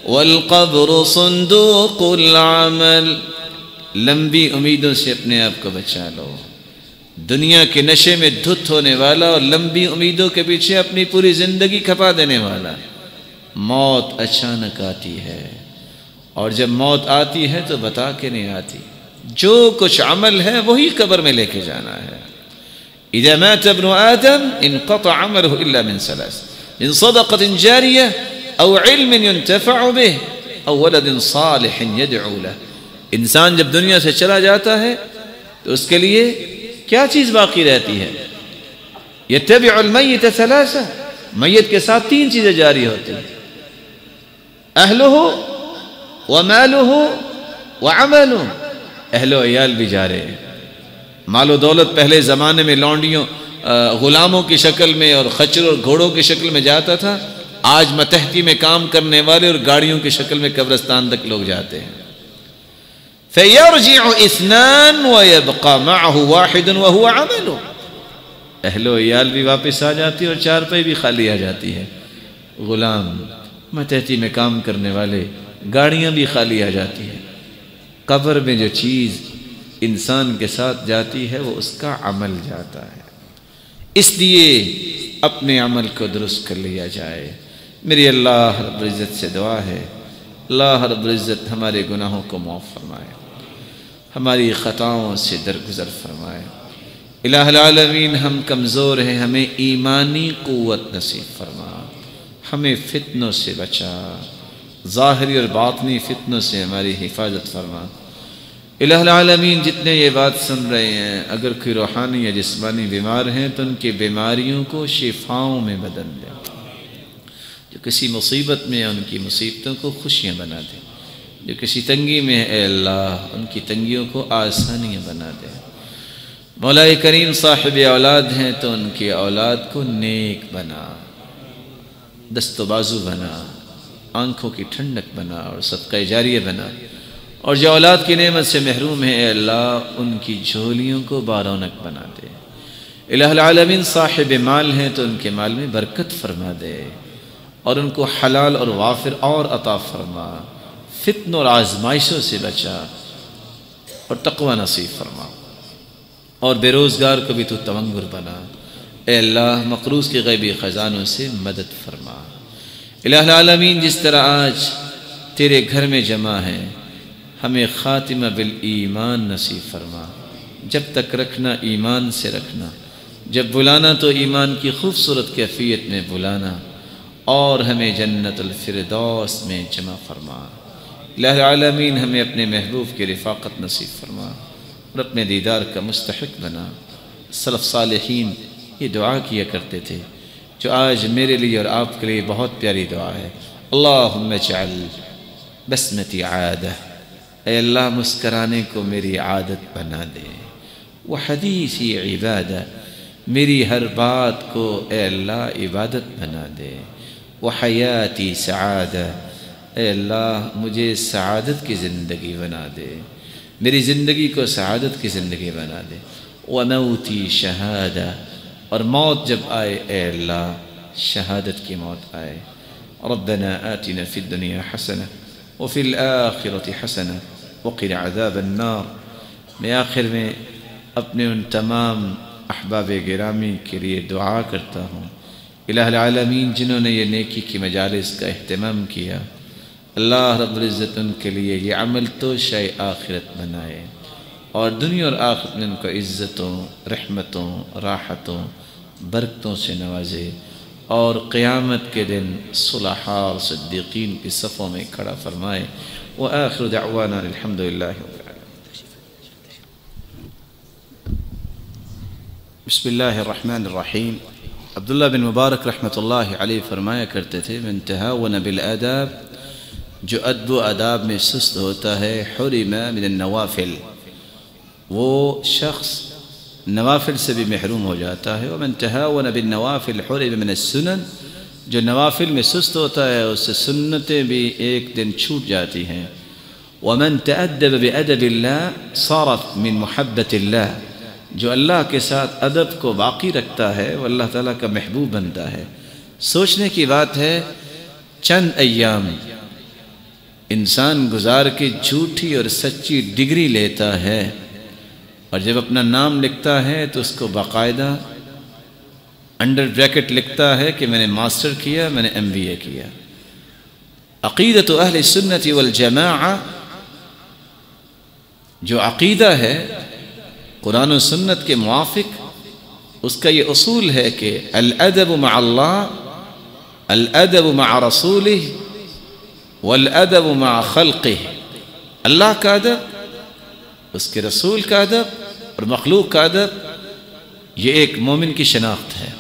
والقبر صندوق العمل. لمبی امیدوں سے اپنے آپ کو بچا لو. دنیا کے نشے میں دھت ہونے والا اور لمبی امیدوں کے پیچھے اپنی پوری زندگی کھپا دینے والا. موت اچانک آتی ہے اور جب موت آتی ہے تو بتا کے نہیں آتی. جو کچھ عمل ہے وہی قبر میں لے کے جانا ہے. اذا مات ابن آدم انقطع عمله الا من 3 من صدقة جارية او علم ينتفع به او ولد صالح يدعو له. انسان جب دنیا سے چلا جاتا ہے تو اس کے لیے کیا چیز باقی رہتی ہے؟ یتبع المیت ثلاثہ، میت کے ساتھ 3 چیزیں جاری ہوتی ہیں، اہلہ ومالہ وعملہ۔ اہل و عیال بھی جا رہے ہیں، مال و دولت پہلے زمانے میں لونڈیوں غلاموں کی شکل میں اور خچر اور گھوڑوں کی شکل میں جاتا تھا، آج متحدی میں کام کرنے والے اور گاڑیوں کی شکل میں قبرستان تک لوگ جاتے ہیں۔ فَيَرْجِعُ اثنان وَيَبْقَى مَعَهُ وَاحِدٌ وَهُوَ عَمَلُ۔ اہل و عیال بھی واپس آ جاتی ہے اور چارپائی بھی خالی آ جاتی ہے، غلام، متحدی میں کام کرنے والے، گاڑیاں بھی خالی آ جاتی ہیں۔ قبر میں جو چیز انسان کے ساتھ جاتی ہے وہ اس کا عمل جاتا ہے، اس لیے اپنے عمل کو درست کر لیا جائے۔ میری اللہ رب العزت سے دعا ہے، اللہ رب العزت ہمارے گناہوں کو معاف فرمائے، ہماری خطاؤں سے درگزر فرمائے۔ الہ العالمین، ہم کمزور ہیں، ہمیں ایمانی قوت نصیب فرما، ہمیں فتنوں سے بچا، ظاہری اور باطنی فتنوں سے ہماری حفاظت فرما۔ الہ العالمین، جتنے یہ بات سن رہے ہیں، اگر کوئی روحانی یا جسمانی بیمار ہیں تو ان کی بیماریوں کو شفاؤں میں بدل دے، جو کسی مصیبت میں ہیں ان کی مصیبتوں کو خوشیاں بنا دے، جو کسی تنگی میں ہے اے اللہ ان کی تنگیوں کو آسانیاں بنا دے۔ مولا کریم صاحب اولاد ہیں تو ان کی اولاد کو نیک بنا، دست و بازو بنا، آنکھوں کی ٹھنڈک بنا اور صدقہ جاریہ بنا، اور جو اولاد کی نعمت سے محروم ہے اے اللہ ان کی جھولیوں کو بارونق بنا دے۔ الہ العالمین، صاحب مال ہیں تو ان کے مال میں برکت فرما دے اور ان کو حلال اور وافر اور عطا فرما، فتن اور آزمائشوں سے بچا اور تقوی نصیب فرما، اور بے روزگار کو بھی تو تونگر بنا۔ اے اللہ مقروض کے غیبی خزانوں سے مدد فرما۔ الہ العالمین، جس طرح آج تیرے گھر میں جمع ہیں، ہمیں خاتمہ بالایمان نصیب فرما، جب تک رکھنا ایمان سے رکھنا، جب بلانا تو ایمان کی خوبصورت کیفیت میں بلانا، اور ہمیں جنت الفردوس میں جمع فرما۔ الہ العالمین، ہمیں اپنے محبوب کی رفاقت نصیب فرما اور اپنے دیدار کا مستحق بنا۔ سلف صالحین یہ دعا کیا کرتے تھے جو آج میرے لیے اور آپ کے لیے بہت پیاری دعا ہے، اللہم اجعل بسمتی عادہ، اے اللہ مسکرانے کو میری عادت بنا دے، وحدیثی عبادہ، میری ہر بات کو اے اللہ عبادت بنا دے، وحیاتی سعادہ، اے اللہ مجھے سعادت کی زندگی بنا دے، میری زندگی کو سعادت کی زندگی بنا دے، وموتی شہادہ، اور موت جب آئے اے اللہ شہادت کی موت آئے۔ ربنا آتنا فی الدنیا حسنہ وفی الآخرۃ حسنہ وقنا عذاب النار۔ میں آخر میں اپنے ان تمام احباب گرامی کے لیے دعا کرتا ہوں، الہ العالمین جنہوں نے یہ نیکی کی مجالس کا اہتمام کیا، اللہ رب العزت ان کے لیے یہ عمل تو شے آخرت بنائے، اور دنیا اور آخرت میں ان کو عزتوں، رحمتوں، راحتوں، برکتوں سے نوازے، اور قیامت کے دن صلحاء اور صدیقین کی صفوں میں کھڑا فرمائے۔ وآخر دعوانا الحمد للہ رب العالمین۔ بسم اللہ الرحمن الرحیم۔ عبداللہ بن مبارک رحمۃ اللہ علیہ فرمایا کرتے تھے، من تہاون بالآداب، جو ادب و آداب میں سست ہوتا ہے، حرم من النوافل، وہ شخص نوافل سے بھی محروم ہو جاتا ہے۔ ومن تہاون بالنوافل حرم من السنن، جو نوافل میں سست ہوتا ہے اس سے سنتیں بھی ایک دن چھوٹ جاتی ہیں۔ ومن تأدب بأدب اللہ صارت من محبت اللہ، جو اللہ کے ساتھ ادب کو باقی رکھتا ہے وہ اللہ تعالیٰ کا محبوب بنتا ہے۔ سوچنے کی بات ہے، چند ایام انسان گزار کے جھوٹی اور سچی ڈگری لیتا ہے، اور جب اپنا نام لکھتا ہے تو اس کو باقاعدہ انڈر بریکٹ لکھتا ہے کہ میں نے ماسٹر کیا، میں نے MBA کیا۔ عقیدۃ اہل سنت والجماعہ، جو عقیدہ ہے قرآن و سنت کے موافق، اس کا یہ اصول ہے کہ الادب مع اللہ، الادب مع رسولہ، والادب مع خلقہ، اللہ کا ادب، اس کے رسول کا ادب، اور مخلوق کا ادب یہ ایک مومن کی شناخت ہے.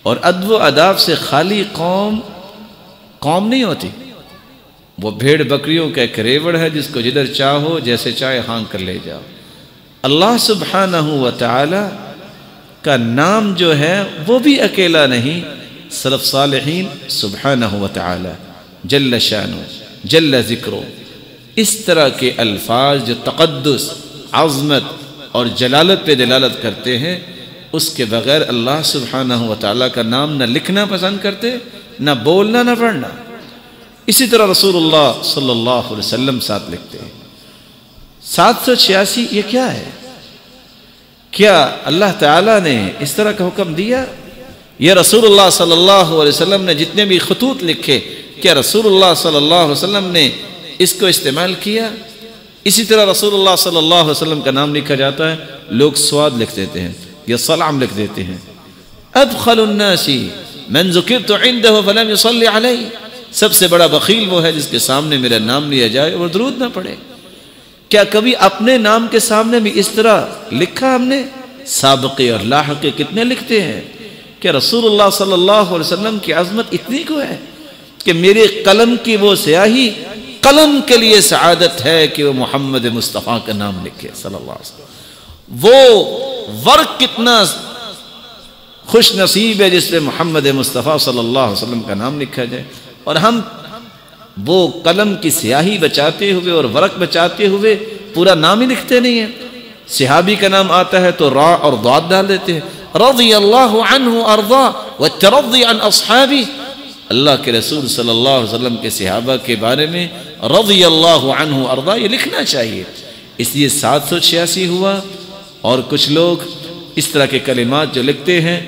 اور ادب و آداب سے خالی قوم نہیں ہوتی. وہ بھیڑ بکریوں کا ایک ریوڑ ہے جس کو جدھر چاہو جیسے چاہے ہانک کر لے جاؤ. اللہ سبحانہ و تعالی کا نام جو ہے وہ بھی اکیلا نہیں. سلف صالحین سبحانہ و تعالی جل شانہ جل ذکرہ اس طرح کے الفاظ جو تقدس، عظمت اور جلالت پہ دلالت کرتے ہیں اس کے بغیر اللہ سبحانہ و تعالیٰ کا نام نہ لکھنا پسند کرتے، نہ بولنا، نہ پڑھنا. اسی طرح رسول اللہ صلی اللہ علیہ وسلم ساتھ لکھتے ہیں. 786 یہ کیا ہے؟ کیا اللہ تعالیٰ نے اس طرح کا حکم دیا؟ یہ رسول اللہ صلی اللہ علیہ وسلم نے جتنے بھی خطوط لکھے کیا رسول اللہ صلی اللہ علیہ وسلم نے اس کو استعمال کیا؟ اسی طرح رسول اللہ صلی اللہ علیہ وسلم کا نام لکھا جاتا ہے، لوگ سواد لکھ دیتے ہیں یا سلام لکھ دیتے ہیں. ابخل الناس من ذکرت عنده فلم يصلي علی، سب سے بڑا بخیل وہ ہے جس کے سامنے میرا نام لیا جائے اور درود نہ پڑھے. کیا کبھی اپنے نام کے سامنے بھی اس طرح لکھا ہم نے؟ سابقے اور لاحقے کتنے لکھتے ہیں. کہ رسول اللہ صلی اللہ علیہ وسلم کی عظمت اتنی کو ہے کہ میرے قلم کی وہ سیاہی قلم کے لیے سعادت ہے کہ وہ محمد مصطفیٰ کا نام لکھے صلی اللہ علیہ وسلم. وہ ورق کتنا خوش نصیب ہے جس پہ محمد مصطفیٰ صلی اللہ علیہ وسلم کا نام لکھا جائے. اور ہم وہ قلم کی سیاہی بچاتے ہوئے اور ورق بچاتے ہوئے پورا نام ہی لکھتے نہیں ہیں. صحابی کا نام آتا ہے تو را اور ضاد ڈال دیتے ہیں. رضی اللہ عنہ ارضا والترضی عن اصحابی، اللہ کے رسول صلی اللہ علیہ وسلم کے صحابہ کے بارے میں رضی اللہ عنہ ارضا یہ لکھنا چاہیے. اس لیے 786 ہوا. اور کچھ لوگ اس طرح کے کلمات جو لکھتے ہیں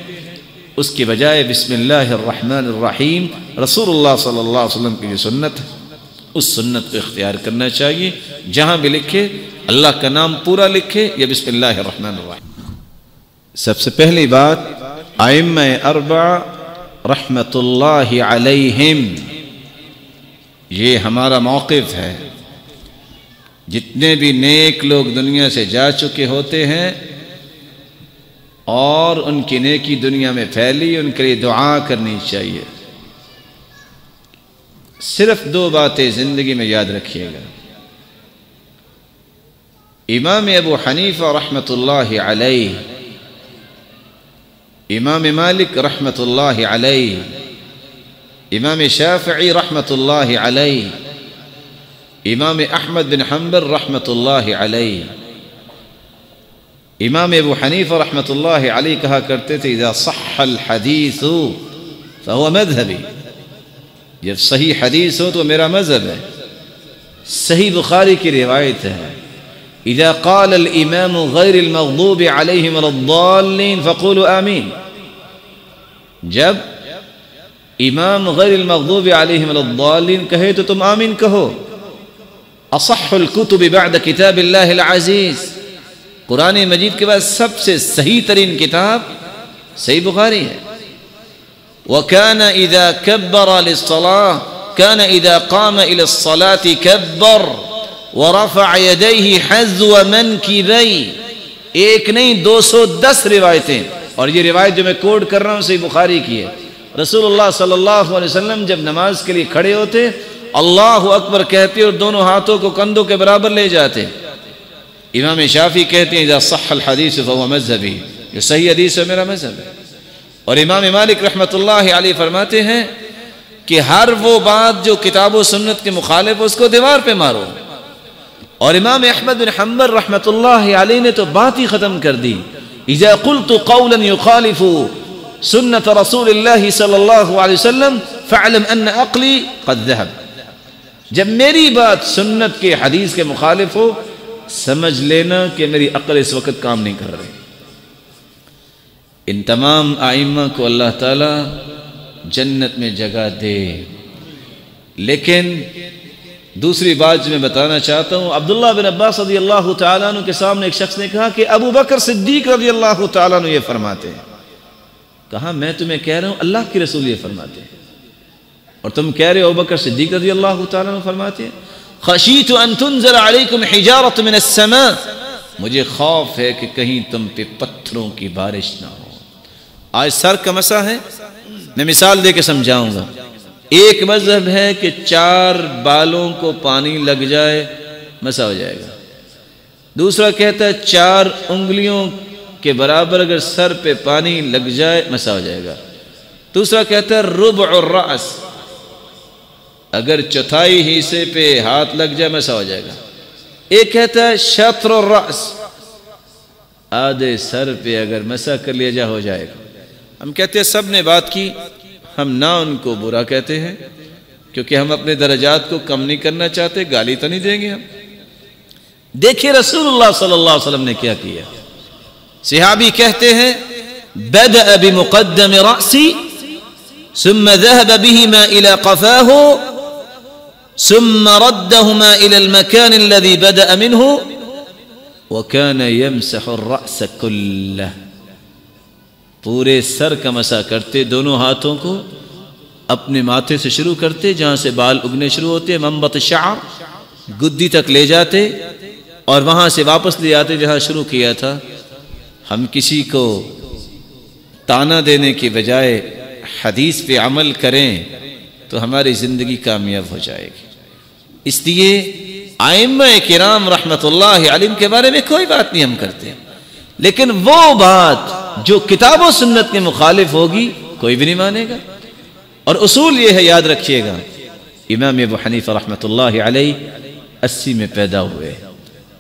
اس کی بجائے بسم اللہ الرحمن الرحیم رسول اللہ صلی اللہ علیہ وسلم کی جو سنت ہے اس سنت کو اختیار کرنا چاہیے. جہاں بھی لکھے اللہ کا نام پورا لکھے یا بسم اللہ الرحمن الرحیم. سب سے پہلی بات ائمہ اربعہ رحمت اللہ علیہم، یہ ہمارا موقف ہے. جتنے بھی نیک لوگ دنیا سے جا چکے ہوتے ہیں اور ان کی نیکی دنیا میں پھیلی ان کے لیے دعا کرنی چاہیے. صرف 2 باتیں زندگی میں یاد رکھیے گا. امام ابو حنیفہ رحمت اللہ علیہ، امام مالک رحمت اللہ علیہ، امام شافعی رحمت اللہ علیہ، امام احمد بن حنبل رحمت اللہ علیہ. امام ابو حنیفہ رحمت اللہ علیہ کہا کرتے تھے اذا صح الحدیث فهو مذہبی، جب صحیح حدیث ہو تو میرا مذہب ہے. صحیح بخاری کی روایت ہے اذا قال الامام غیر المغضوب علیہم ولا الضالین فقولوا آمین، جب امام غیر المغضوب علیہم ولا الضالین کہے تو تم آمین کہو. اصح الکتب بعد کتاب اللہ العزیز، قرآن مجید کے بعد سب سے صحیح ترین کتاب صحیح بخاری ہے. وَكَانَ إِذَا كَبَّرَ لِلصَّلَاةِ كَانَ إِذَا قَامَ إِلَى الصَّلَاةِ كَبَّرَ وَرَفَعَ يَدَيْهِ حَذْوَ مَنْكِبَيْهِ. ایک نہیں 210 روایتیں، اور یہ روایت جو میں کوٹ کر رہا ہوں صحیح بخاری کی ہے. رسول اللہ صلی اللہ علیہ وسلم جب نماز کے لیے کھڑے ہوتے اللہ اکبر کہتے اور دونوں ہاتھوں کو کندھوں کے برابر لے جاتے. امام شافعی کہتے ہیں اذا صح الحدیث فهو مذہبی، یہ صحیح حدیث ہے میرا مذہب ہے. اور امام مالک رحمت اللہ علیہ فرماتے ہیں کہ ہر وہ بات جو کتاب و سنت کے مخالف اس کو دیوار پہ مارو. اور امام احمد بن حنبل رحمت اللہ علیہ نے تو بات ہی ختم کر دی اذا قلت قولا يخالف سنت رسول اللہ صلی اللہ علیہ وسلم فاعلم ان عقلی قد ذهب. جب میری بات سنت کے حدیث کے مخالف ہو سمجھ لینا کہ میری عقل اس وقت کام نہیں کر رہی. ان تمام ائمہ کو اللہ تعالی جنت میں جگہ دے. لیکن دوسری بات جو میں بتانا چاہتا ہوں، عبداللہ بن عباس رضی اللہ تعالیٰ عنہ کے سامنے ایک شخص نے کہا کہ ابو بکر صدیق رضی اللہ تعالیٰ عنہ یہ فرماتے ہیں. کہا میں تمہیں کہہ رہا ہوں اللہ کے رسول یہ فرماتے ہیں اور تم کہہ رہے ہو ابو بکر صدیق رضی اللہ تعالیٰ عنہ فرماتے ہیں. خشیت ان تنزل علیکم حجارۃ من السماء مجھے خوف ہے کہ کہیں تم پہ پتھروں کی بارش نہ ہو۔ آج سر کا مسا ہے، میں مثال دے کے سمجھاؤں گا۔ ایک مذہب ہے کہ 4 بالوں کو پانی لگ جائے مسا ہو جائے گا، دوسرا کہتا ہے 4 انگلیوں کے برابر اگر سر پہ پانی لگ جائے مسا ہو جائے گا، دوسرا کہتا ہے ربع الرأس، اگر چوتھائی حصے پہ ہاتھ لگ جائے مسا ہو جائے گا، ایک کہتا ہے شطر الرأس، آدھے سر پہ اگر مسا کر لیا جائے ہو جائے گا۔ ہم کہتے ہیں سب نے بات کی، ہم نہ ان کو برا کہتے ہیں کیونکہ ہم اپنے درجات کو کم نہیں کرنا چاہتے، گالی تو نہیں دیں گے ہم۔ دیکھیے رسول اللہ صلی اللہ علیہ وسلم نے کیا کیا۔ صحابی کہتے ہیں بدأ بمقدم رأسی ثم ذهب بهما إلى قفاه ثم ردهما إلى المكان الذي بدأ منه وكان يمسح الرأس كله، پورے سر کا مسح کرتے، دونوں ہاتھوں کو اپنے ماتھے سے شروع کرتے جہاں سے بال اگنے شروع ہوتے، منبت الشعر، گدی تک لے جاتے اور وہاں سے واپس لے آتے جہاں شروع کیا تھا۔ ہم کسی کو تانا دینے کی بجائے حدیث پہ عمل کریں تو ہماری زندگی کامیاب ہو جائے گی۔ اس لیے ائمہ کرام رحمت اللہ علیہم کے بارے میں کوئی بات نہیں ہم کرتے، لیکن وہ بات جو کتاب و سنت کے مخالف ہوگی کوئی بھی نہیں مانے گا۔ اور اصول یہ ہے، یاد رکھیے گا، امام ابو حنیفہ رحمت اللہ علیہ 80 میں پیدا ہوئے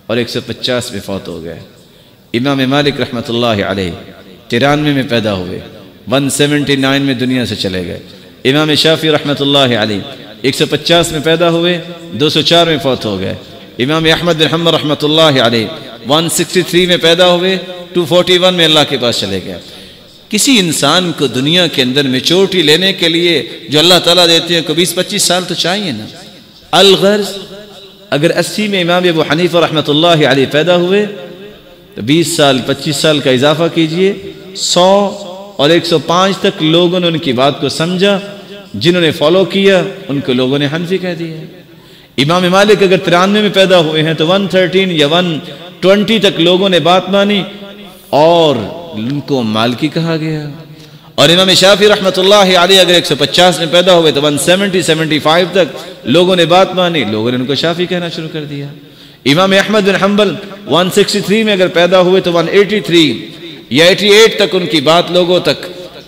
اور 150 میں فوت ہو گئے۔ امام مالک رحمت اللہ علیہ 93 میں پیدا ہوئے، 179 میں دنیا سے چلے گئے۔ امام شافعی رحمت اللہ علیہ 150 میں پیدا ہوئے، 204 میں فوت ہو گئے۔ امام احمد بن حنبل رحمت اللہ علیہ 163 میں پیدا ہوئے، 241 میں اللہ کے پاس چلے گئے۔ کسی انسان کو دنیا کے اندر میچورٹی لینے کے لیے جو اللہ تعالیٰ دیتے ہیں کو 20-25 سال تو چاہیے نا۔ الغرض اگر 80 میں امام ابو حنیفہ رحمت اللہ علیہ پیدا ہوئے تو 20 سال 25 سال کا اضافہ کیجئے، 100 اور 105 تک لوگوں نے ان کی بات کو سمجھا، جنہوں نے فالو کیا ان کو لوگوں نے حنفی کہہ دیا۔ امام مالک اگر 93 میں پیدا ہوئے ہیں تو 113 یا 120 تک لوگوں نے بات مانی اور ان کو مالکی کہا گیا۔ اور امام شافعی رحمت اللہ علیہ اگر 150 میں پیدا ہوئے تو 170-75 تک لوگوں نے بات مانی، لوگوں نے ان کو شافعی کہنا شروع کر دیا۔ امام احمد بن حنبل 163 میں اگر پیدا ہوئے تو 183 یا 88 تک ان کی بات لوگوں تک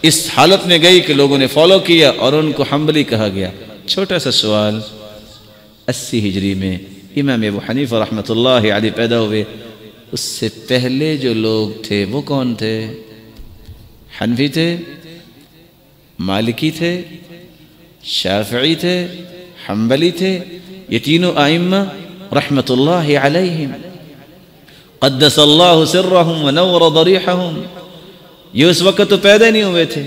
اس حالت میں گئی کہ لوگوں نے فالو کیا اور ان کو حنبلی کہا گیا۔ چھوٹا سا سوال، 80 ہجری میں امام ابو حنیفہ رحمت اللہ علیہ پیدا ہوئے، اس سے پہلے جو لوگ تھے وہ کون تھے؟ حنفی تھے، مالکی تھے، شافعی تھے، حنبلی تھے، یہ تینوں ائمہ رحمت اللہ علیہم قدس اللہ سرہم ونور ضریحہم، یہ اس وقت تو پیدا نہیں ہوئے تھے،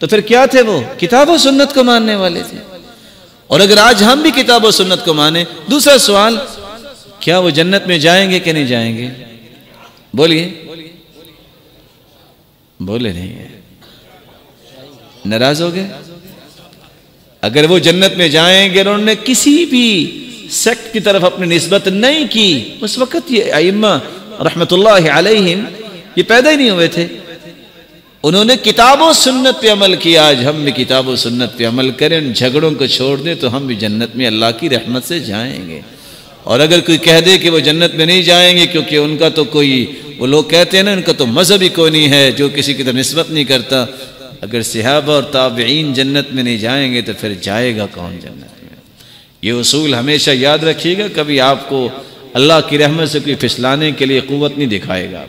تو پھر کیا تھے؟ وہ کتاب و سنت کو ماننے والے تھے۔ اور اگر آج ہم بھی کتاب و سنت کو مانیں، دوسرا سوال، کیا وہ جنت میں جائیں گے کہ نہیں جائیں گے؟ بولیے، بولے نہیں ہے، ناراض ہو گئے؟ اگر وہ جنت میں جائیں گے اور انہوں نے کسی بھی سیکٹ کی طرف اپنی نسبت نہیں کی، اس وقت یہ ائمہ رحمت اللہ علیہم یہ پیدا ہی نہیں ہوئے تھے۔ انہوں نے کتاب و سنت پہ عمل کیا۔ آج ہم بھی کتاب و سنت پہ عمل کریں، ان جھگڑوں کو چھوڑ دیں تو ہم بھی جنت میں اللہ کی رحمت سے جائیں گے۔ اور اگر کوئی کہہ دے کہ وہ جنت میں نہیں جائیں گے کیونکہ ان کا تو کوئی، وہ لوگ کہتے ہیں نا ان کا تو مذہب ہی کوئی نہیں ہے جو کسی کی طرف نسبت نہیں کرتا، اگر صحابہ اور تابعین جنت میں نہیں جائیں گے تو پھر جائے گا کون جنت میں؟ یہ اصول ہمیشہ یاد رکھیے گا، کبھی آپ کو اللہ کی رحمت سے کوئی پھسلانے کے لیے قوت نہیں دکھائے گا۔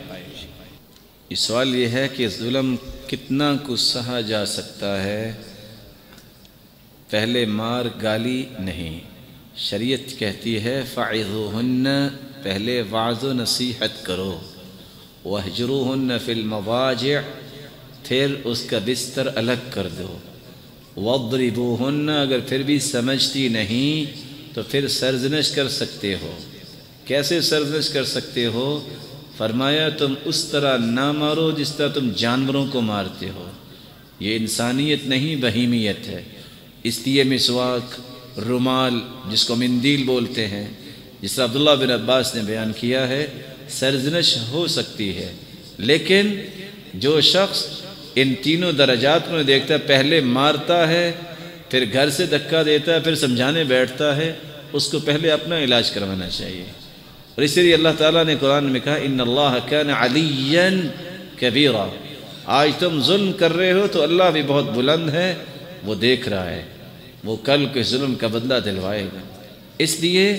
یہ سوال یہ ہے کہ ظلم کتنا کو سہا جا سکتا ہے؟ پہلے مار گالی نہیں، شریعت کہتی ہے فَعِظُوهُنَّ، پہلے وعظ و نصیحت کرو، وَاهْجُرُوهُنَّ فِي الْمَضَاجِعِ، پھر اس کا بستر الگ کر دو، وَاضْرِبُوهُنَّ، اگر پھر بھی سمجھتی نہیں تو پھر سرزنش کر سکتے ہو۔ کیسے سرزنش کر سکتے ہو؟ فرمایا تم اس طرح نہ مارو جس طرح تم جانوروں کو مارتے ہو، یہ انسانیت نہیں بہیمیت ہے۔ اس لیے مسواک، رومال جس کو مندیل بولتے ہیں، جس طرح عبداللہ بن عباس نے بیان کیا ہے، سرزنش ہو سکتی ہے، لیکن جو شخص ان تینوں درجات کو دیکھتا ہے، پہلے مارتا ہے، پھر گھر سے دھکا دیتا ہے، پھر سمجھانے بیٹھتا ہے، اس کو پہلے اپنا علاج کروانا چاہیے۔ اور اسی لیے اللہ تعالیٰ نے قرآن میں کہا ان اللہ کان علیٰ کبیرا، آج تم ظلم کر رہے ہو تو اللہ بھی بہت بلند ہے، وہ دیکھ رہا ہے، وہ کل کے ظلم کا بدلہ دلوائے گا۔ اس لیے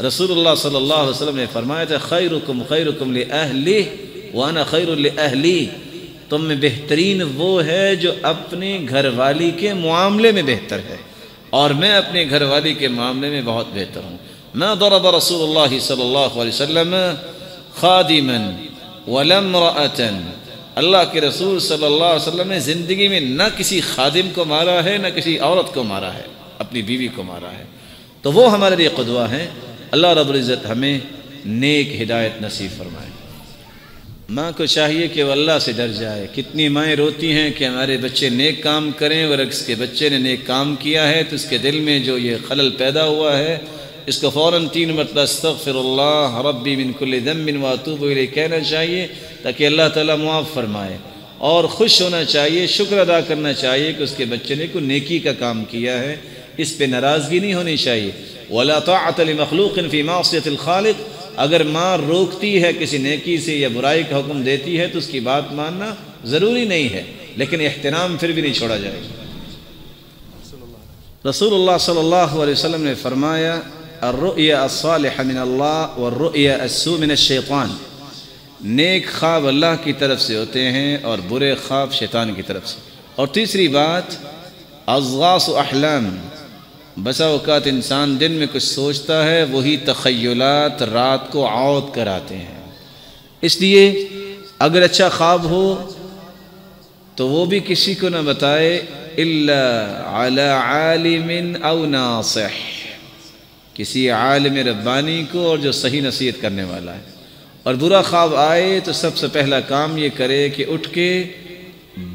رسول اللہ صلی اللہ علیہ وسلم نے فرمایا تھا خیرکم خیرکم لأہلہ وانا خیر لأہلی، تم میں بہترین وہ ہے جو اپنے گھر والی کے معاملے میں بہتر ہے، اور میں اپنے گھر والی کے معاملے میں بہت بہتر ہوں۔ ما ضرب رسول اللہ صلی اللہ علیہ وسلم خادما ولا امرأة، اللہ کے رسول صلی اللہ علیہ وسلم نے زندگی میں نہ کسی خادم کو مارا ہے، نہ کسی عورت کو مارا ہے، اپنی بیوی کو مارا ہے، تو وہ ہمارے لیے قدوہ ہیں۔ اللہ رب العزت ہمیں نیک ہدایت نصیب فرمائے۔ ماں کو چاہیے کہ وہ اللہ سے ڈر جائے۔ کتنی مائیں روتی ہیں کہ ہمارے بچے نیک کام کریں، اور اگر اس کے بچے نے نیک کام کیا ہے تو اس کے دل میں جو یہ خلل پیدا ہوا ہے، اس کو فوراً 3 مرتبہ استغفر اللہ ربی من کل ذنب واتوب الیہ کہنا چاہیے، تاکہ اللہ تعالیٰ معاف فرمائے، اور خوش ہونا چاہیے، شکر ادا کرنا چاہیے کہ اس کے بچے نے کوئی نیکی کا کام کیا ہے، اس پہ ناراضگی نہیں ہونی چاہیے۔ ولا طاعۃ لمخلوق فی معصیۃ الخالق، اگر ماں روکتی ہے کسی نیکی سے یا برائی کا حکم دیتی ہے تو اس کی بات ماننا ضروری نہیں ہے، لیکن احترام پھر بھی نہیں چھوڑا جائے گا۔ رسول اللہ صلی اللہ علیہ وسلم نے فرمایا الرؤیا الصالح من اللہ والرؤیا السوء من الشیطان، نیک خواب اللہ کی طرف سے ہوتے ہیں اور برے خواب شیطان کی طرف سے۔ اور تیسری بات اضغاث احلام، بسا اوقات انسان دن میں کچھ سوچتا ہے، وہی تخیلات رات کو عود کراتے ہیں۔ اس لیے اگر اچھا خواب ہو تو وہ بھی کسی کو نہ بتائے الا علی عالم او ناصح، کسی عالم ربانی کو اور جو صحیح نصیحت کرنے والا ہے۔ اور برا خواب آئے تو سب سے پہلا کام یہ کرے کہ اٹھ کے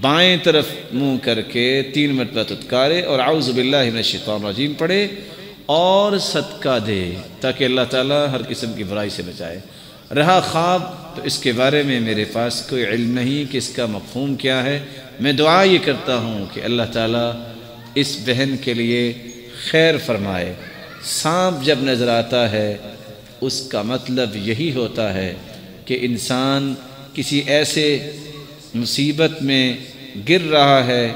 بائیں طرف منہ کر کے 3 مرتبہ تذکارے اور اعوذ باللہ من الشیطان الرجیم پڑھے اور صدقہ دے، تاکہ اللہ تعالیٰ ہر قسم کی برائی سے بچائے۔ رہا خواب تو اس کے بارے میں میرے پاس کوئی علم نہیں کہ اس کا مفہوم کیا ہے، میں دعا یہ کرتا ہوں کہ اللہ تعالیٰ اس بہن کے لیے خیر فرمائے۔ سانپ جب نظر آتا ہے اس کا مطلب یہی ہوتا ہے کہ انسان کسی ایسے مصیبت میں گر رہا ہے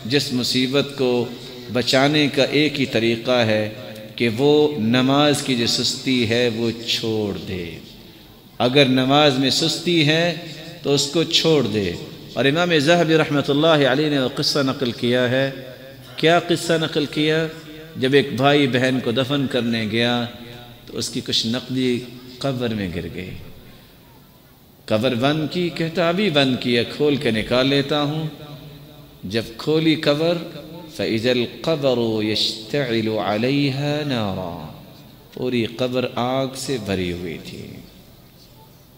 جس مصیبت کو بچانے کا ایک ہی طریقہ ہے کہ وہ نماز کی جو سستی ہے وہ چھوڑ دے۔ اگر نماز میں سستی ہے تو اس کو چھوڑ دے۔ اور امام ذہبی رحمۃ اللہ علیہ نے وہ قصہ نقل کیا ہے۔ کیا قصہ نقل کیا؟ جب ایک بھائی بہن کو دفن کرنے گیا تو اس کی کچھ نقدی قبر میں گر گئی۔ قبر بند کی، کہتا ابھی بند کیا، کھول کے نکال لیتا ہوں۔ جب کھولی قبر فَإِذَا الْقَبْرُ يَشْتَعِلُ عَلَيْهَا نَارًا، پوری قبر آگ سے بھری ہوئی تھی۔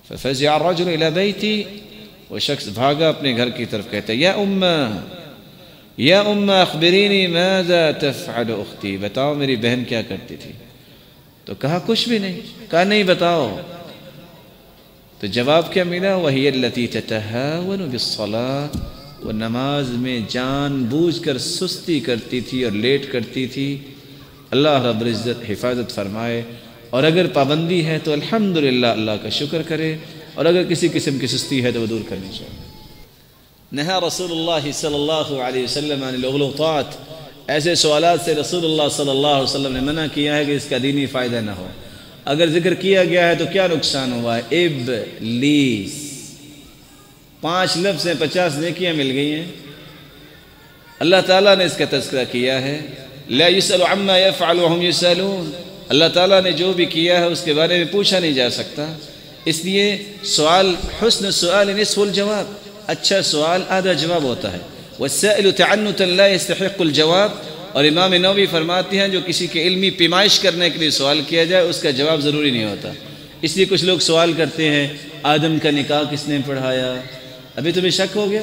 فَفَزِعَ الرَّجُلُ إِلَى بَيْتِهِ، وہ شخص بھاگا اپنے گھر کی طرف، کہتا یا امّا اخبرینی ماذا تفعل اختی، بتاؤ میری بہن کیا کرتی تھی؟ تو کہا کچھ بھی نہیں۔ کہا نہیں بتاؤ۔ تو جواب کیا ملا؟ وہی التی تتہاون بالصلاۃ، وہ نماز میں جان بوجھ کر سستی کرتی تھی اور لیٹ کرتی تھی۔ اللہ رب العزت حفاظت فرمائے۔ اور اگر پابندی ہے تو الحمدللہ اللہ کا شکر کرے، اور اگر کسی قسم کی سستی ہے تو وہ دور کرنی چاہیے۔ نہا رسول اللہ صلی اللہ علیہ وسلم عن الاغلوطات، ایسے سوالات سے رسول اللہ صلی اللہ علیہ وسلم نے منع کیا ہے کہ اس کا دینی فائدہ نہ ہو۔ اگر ذکر کیا گیا ہے تو کیا نقصان ہوا ہے؟ ابلیس، 5 لفظ ہیں، 50 نیکیاں مل گئی ہیں۔ اللہ تعالیٰ نے اس کا تذکرہ کیا ہے، لا يسأل عما يفعل وهم يسألون، اللہ تعالیٰ نے جو بھی کیا ہے اس کے بارے میں پوچھا نہیں جا سکتا۔ اس لیے سوال، حسن السؤال نصف الجواب، اچھا سوال آدھا جواب ہوتا ہے۔ والسائل تعنتا لا يستحق الجواب، اور امام نووی فرماتے ہیں جو کسی کے علمی پیمائش کرنے کے لیے سوال کیا جائے اس کا جواب ضروری نہیں ہوتا۔ اس لیے کچھ لوگ سوال کرتے ہیں آدم کا نکاح کس نے پڑھایا؟ ابھی تمہیں شک ہو گیا؟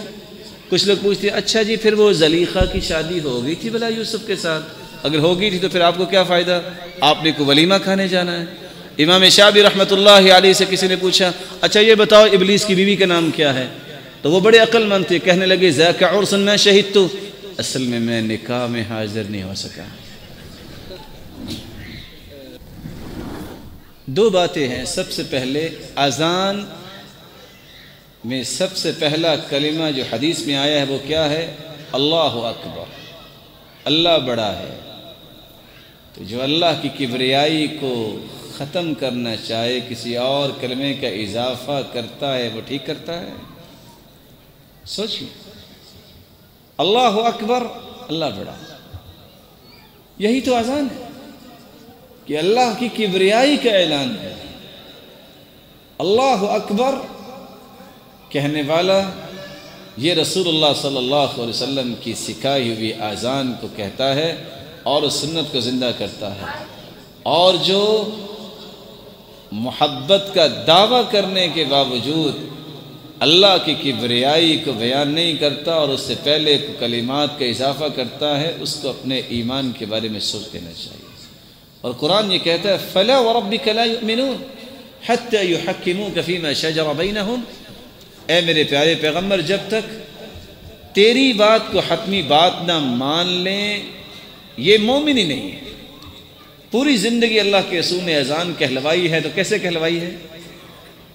کچھ لوگ پوچھتے ہیں اچھا جی پھر وہ زلیخا کی شادی ہو گئی تھی بلا یوسف کے ساتھ؟ اگر ہو گئی تھی تو پھر آپ کو کیا فائدہ؟ آپ نے کوئی ولیمہ کھانے جانا ہے؟ امام شعبی رحمۃ اللہ علیہ سے کسی نے پوچھا اچھا یہ بتاؤ ابلیس کی بیوی کا نام کیا ہے؟ تو وہ بڑے عقل مند تھے، کہنے لگے ذاک عرس ما شہدت، اصل میں نکاح میں حاضر نہیں ہو سکا۔ دو باتیں ہیں، سب سے پہلے اذان میں سب سے پہلا کلمہ جو حدیث میں آیا ہے وہ کیا ہے؟ اللہ اکبر، اللہ بڑا ہے۔ تو جو اللہ کی کبریائی کو ختم کرنا چاہے کسی اور کلمے کا اضافہ کرتا ہے وہ ٹھیک کرتا ہے؟ سوچیے، اللہ اکبر، اللہ بڑا، یہی تو اذان ہے کہ اللہ کی کبریائی کا اعلان ہے۔ اللہ اکبر کہنے والا یہ رسول اللہ صلی اللہ علیہ وسلم کی سکھائی ہوئی اذان کو کہتا ہے اور اس سنت کو زندہ کرتا ہے، اور جو محبت کا دعویٰ کرنے کے باوجود اللہ کی کبریائی کو بیان نہیں کرتا اور اس سے پہلے کلمات کا اضافہ کرتا ہے، اس کو اپنے ایمان کے بارے میں سوچ لینا چاہیے۔ اور قرآن یہ کہتا ہے فَلَا وَرَبِّكَ لَا يُؤْمِنُونَ حَتَّى يُحَكِّمُوكَ فِي مَا شَجَرَ بَيْنَهُمْ، اے میرے پیارے پیغمبر جب تک تیری بات کو حتمی بات نہ مان لیں یہ مومن ہی نہیں ہے۔ پوری زندگی اللہ کے رسول نے اذان کہلوائی ہے تو کیسے کہلوائی ہے؟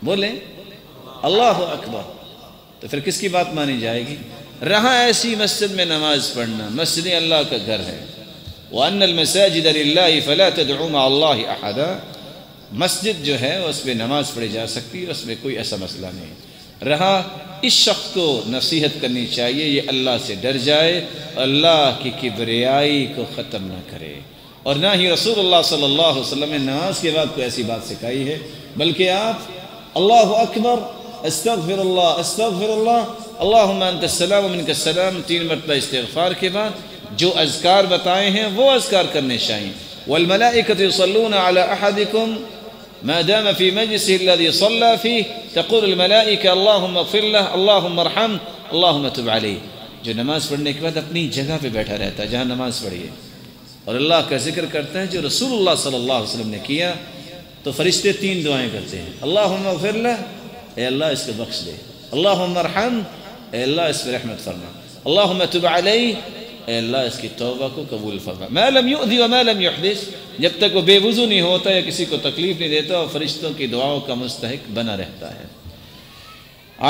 بولیں اللہ اکبر، تو پھر کس کی بات مانی جائے گی؟ رہا ایسی مسجد میں نماز پڑھنا، مسجد اللہ کا گھر ہے، وَأَنَّ الْمَسَاجِدَ لِلَّهِ فَلَا تَدْعُوا مَعَ اللَّهِ أَحَدًا، مسجد جو ہے اس میں نماز پڑھی جا سکتی ہے، اس میں کوئی ایسا مسئلہ نہیں۔ رہا اس شخص کو نصیحت کرنی چاہیے یہ اللہ سے ڈر جائے، اللہ کی کبریائی کو ختم نہ کرے، اور نہ ہی رسول اللہ صلی اللہ علیہ وسلم نے نماز کے بعد کوئی ایسی بات سکھائی ہے، بلکہ آپ اللہ اکبر، استغفر اللہ استغفر اللہ، اللہم انت السلام ومنک السلام، 3 مرتبہ استغفار کے بعد جو اذکار بتائے ہیں وہ اذکار کرنے چاہیے۔ والملائکۃ یصلون علی احدکم ما دام فی مجلسہ الذی صلی فیہ، تقول الملائکہ اللہم اغفر لہ اللہم ارحم اللہم تب علیہ۔ جو نماز پڑھنے کے بعد اپنی جگہ پہ بیٹھا رہتا ہے جہاں نماز پڑھی ہے اور اللہ کا ذکر کرتا ہے جو رسول اللہ صلی اللہ علیہ وسلم نے کیا، تو فرشتے 3 دعائیں کرتے ہیں، اللہم اغفر لہ، اے اللہ اس کو بخش دے، اللہم ارحم، اے اللہ اس پہ رحمت فرما، اللہم تب علیہ، اے اللہ اس کی توبہ کو قبول فرما، ما لم یؤذی وما لم یحدث، جب تک وہ بے وضو نہیں ہوتا یا کسی کو تکلیف نہیں دیتا اور فرشتوں کی دعاؤں کا مستحق بنا رہتا ہے۔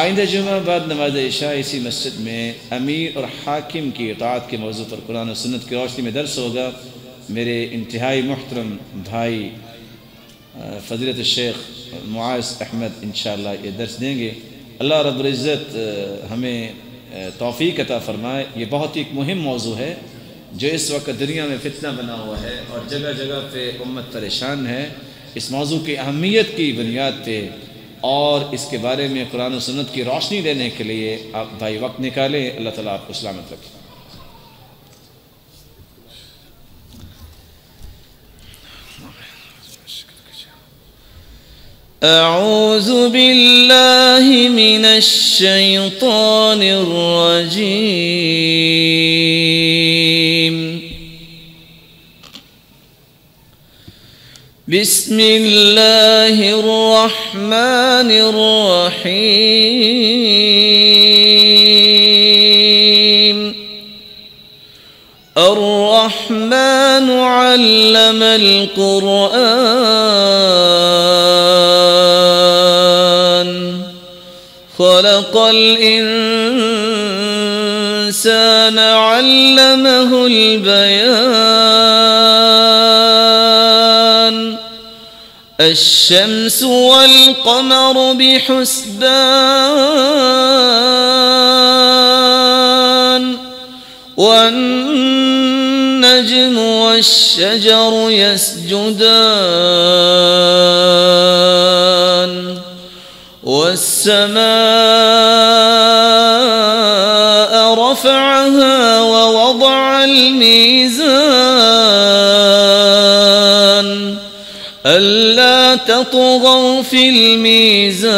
آئندہ جمعہ بعد نماز عشاء اسی مسجد میں امیر اور حاکم کی اطاعت کے موضوع پر قرآن و سنت کی روشنی میں درس ہوگا۔ میرے انتہائی محترم بھائی فضیلت الشیخ معاذ احمد انشاءاللہ یہ درس دیں گے۔ اللہ رب العزت ہمیں توفیق عطا فرمائے۔ یہ بہت ہی ایک مہم موضوع ہے جو اس وقت دنیا میں فتنہ بنا ہوا ہے اور جگہ جگہ پہ امت پریشان ہے۔ اس موضوع کی اہمیت کی بنیاد پہ اور اس کے بارے میں قرآن و سنت کی روشنی دینے کے لیے آپ بھائی وقت نکالیں۔ اللہ تعالیٰ آپ کو سلامت رکھے۔ اعوذ باللہ من الشیطان الرجیم، بسم اللہ الرحمن الرحیم، الرحمن علم القرآن، خلق الإنسان علمه البيان، الشمس والقمر بحسبان، والنجم والشجر يسجدان، والسماء رفعها ووضع الميزان، ألا تطغوا في الميزان،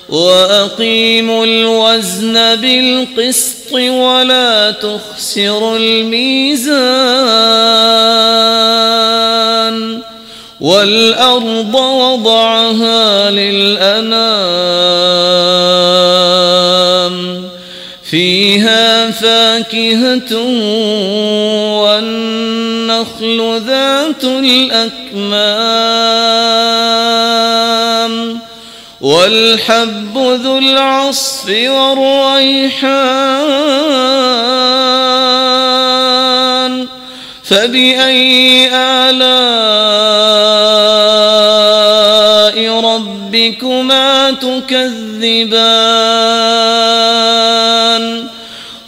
وأقيموا الوزن بالقسط ولا تخسروا الميزان، والأرض وضعها للأنام فيها فاكهة والنخل ذات الأكمام والحب ذو العصف والريحان فبأي آلاء ربكما تكذبان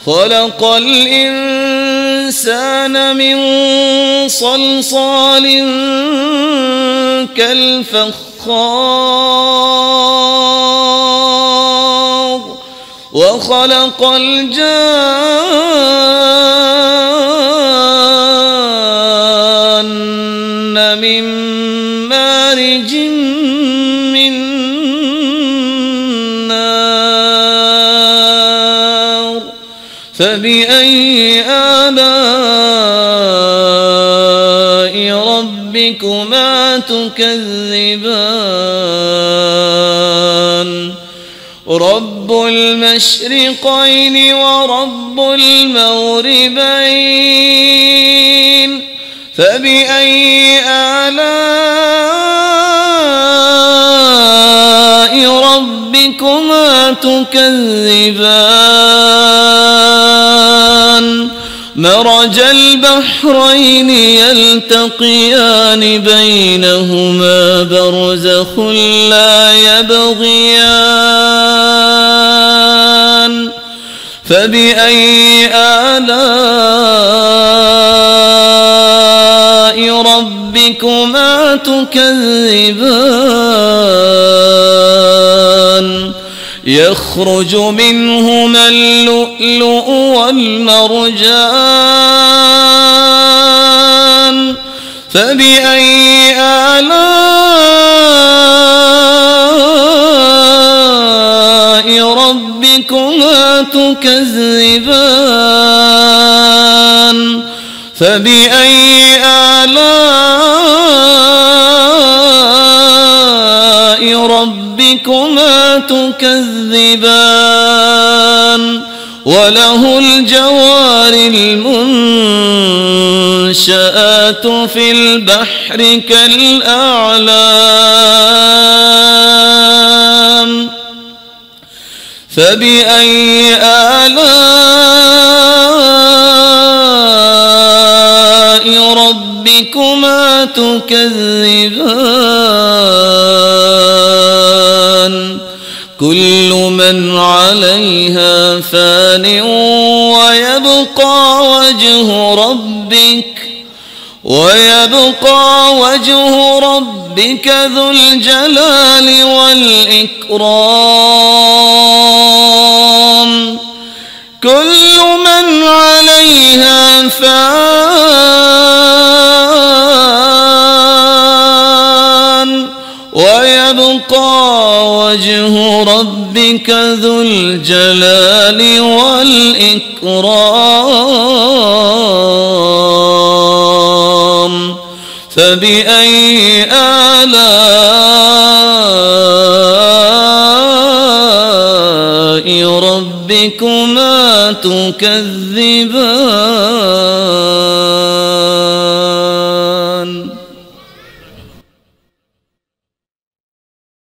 خلق الإنسان من صلصال كالفخار وخلق الجان من مارج من نار فبأي آلاء ربكما تكذبان رب المشرقين ورب المغربين فبأي آلاء ربكما تكذبان مرج البحرين يلتقيان بينهما برزخ لا يبغيان فبأي آلاء ربكما تكذبان يخرج منهما اللؤلؤ والمرجان فبأي آلاء ربكما تكذبان فبأي آلاء ربكما تكذبان وله الجوار المنشآت في البحر كالأعلام فبأي آلاء ربكما تكذبان كل من عليها فان ويبقى وجه ربك ذو الجلال والإكرام كل من عليها فان ويبقى وجه ربك ذو الجلال والإكرام فبأي آلاء ربكما تكذبان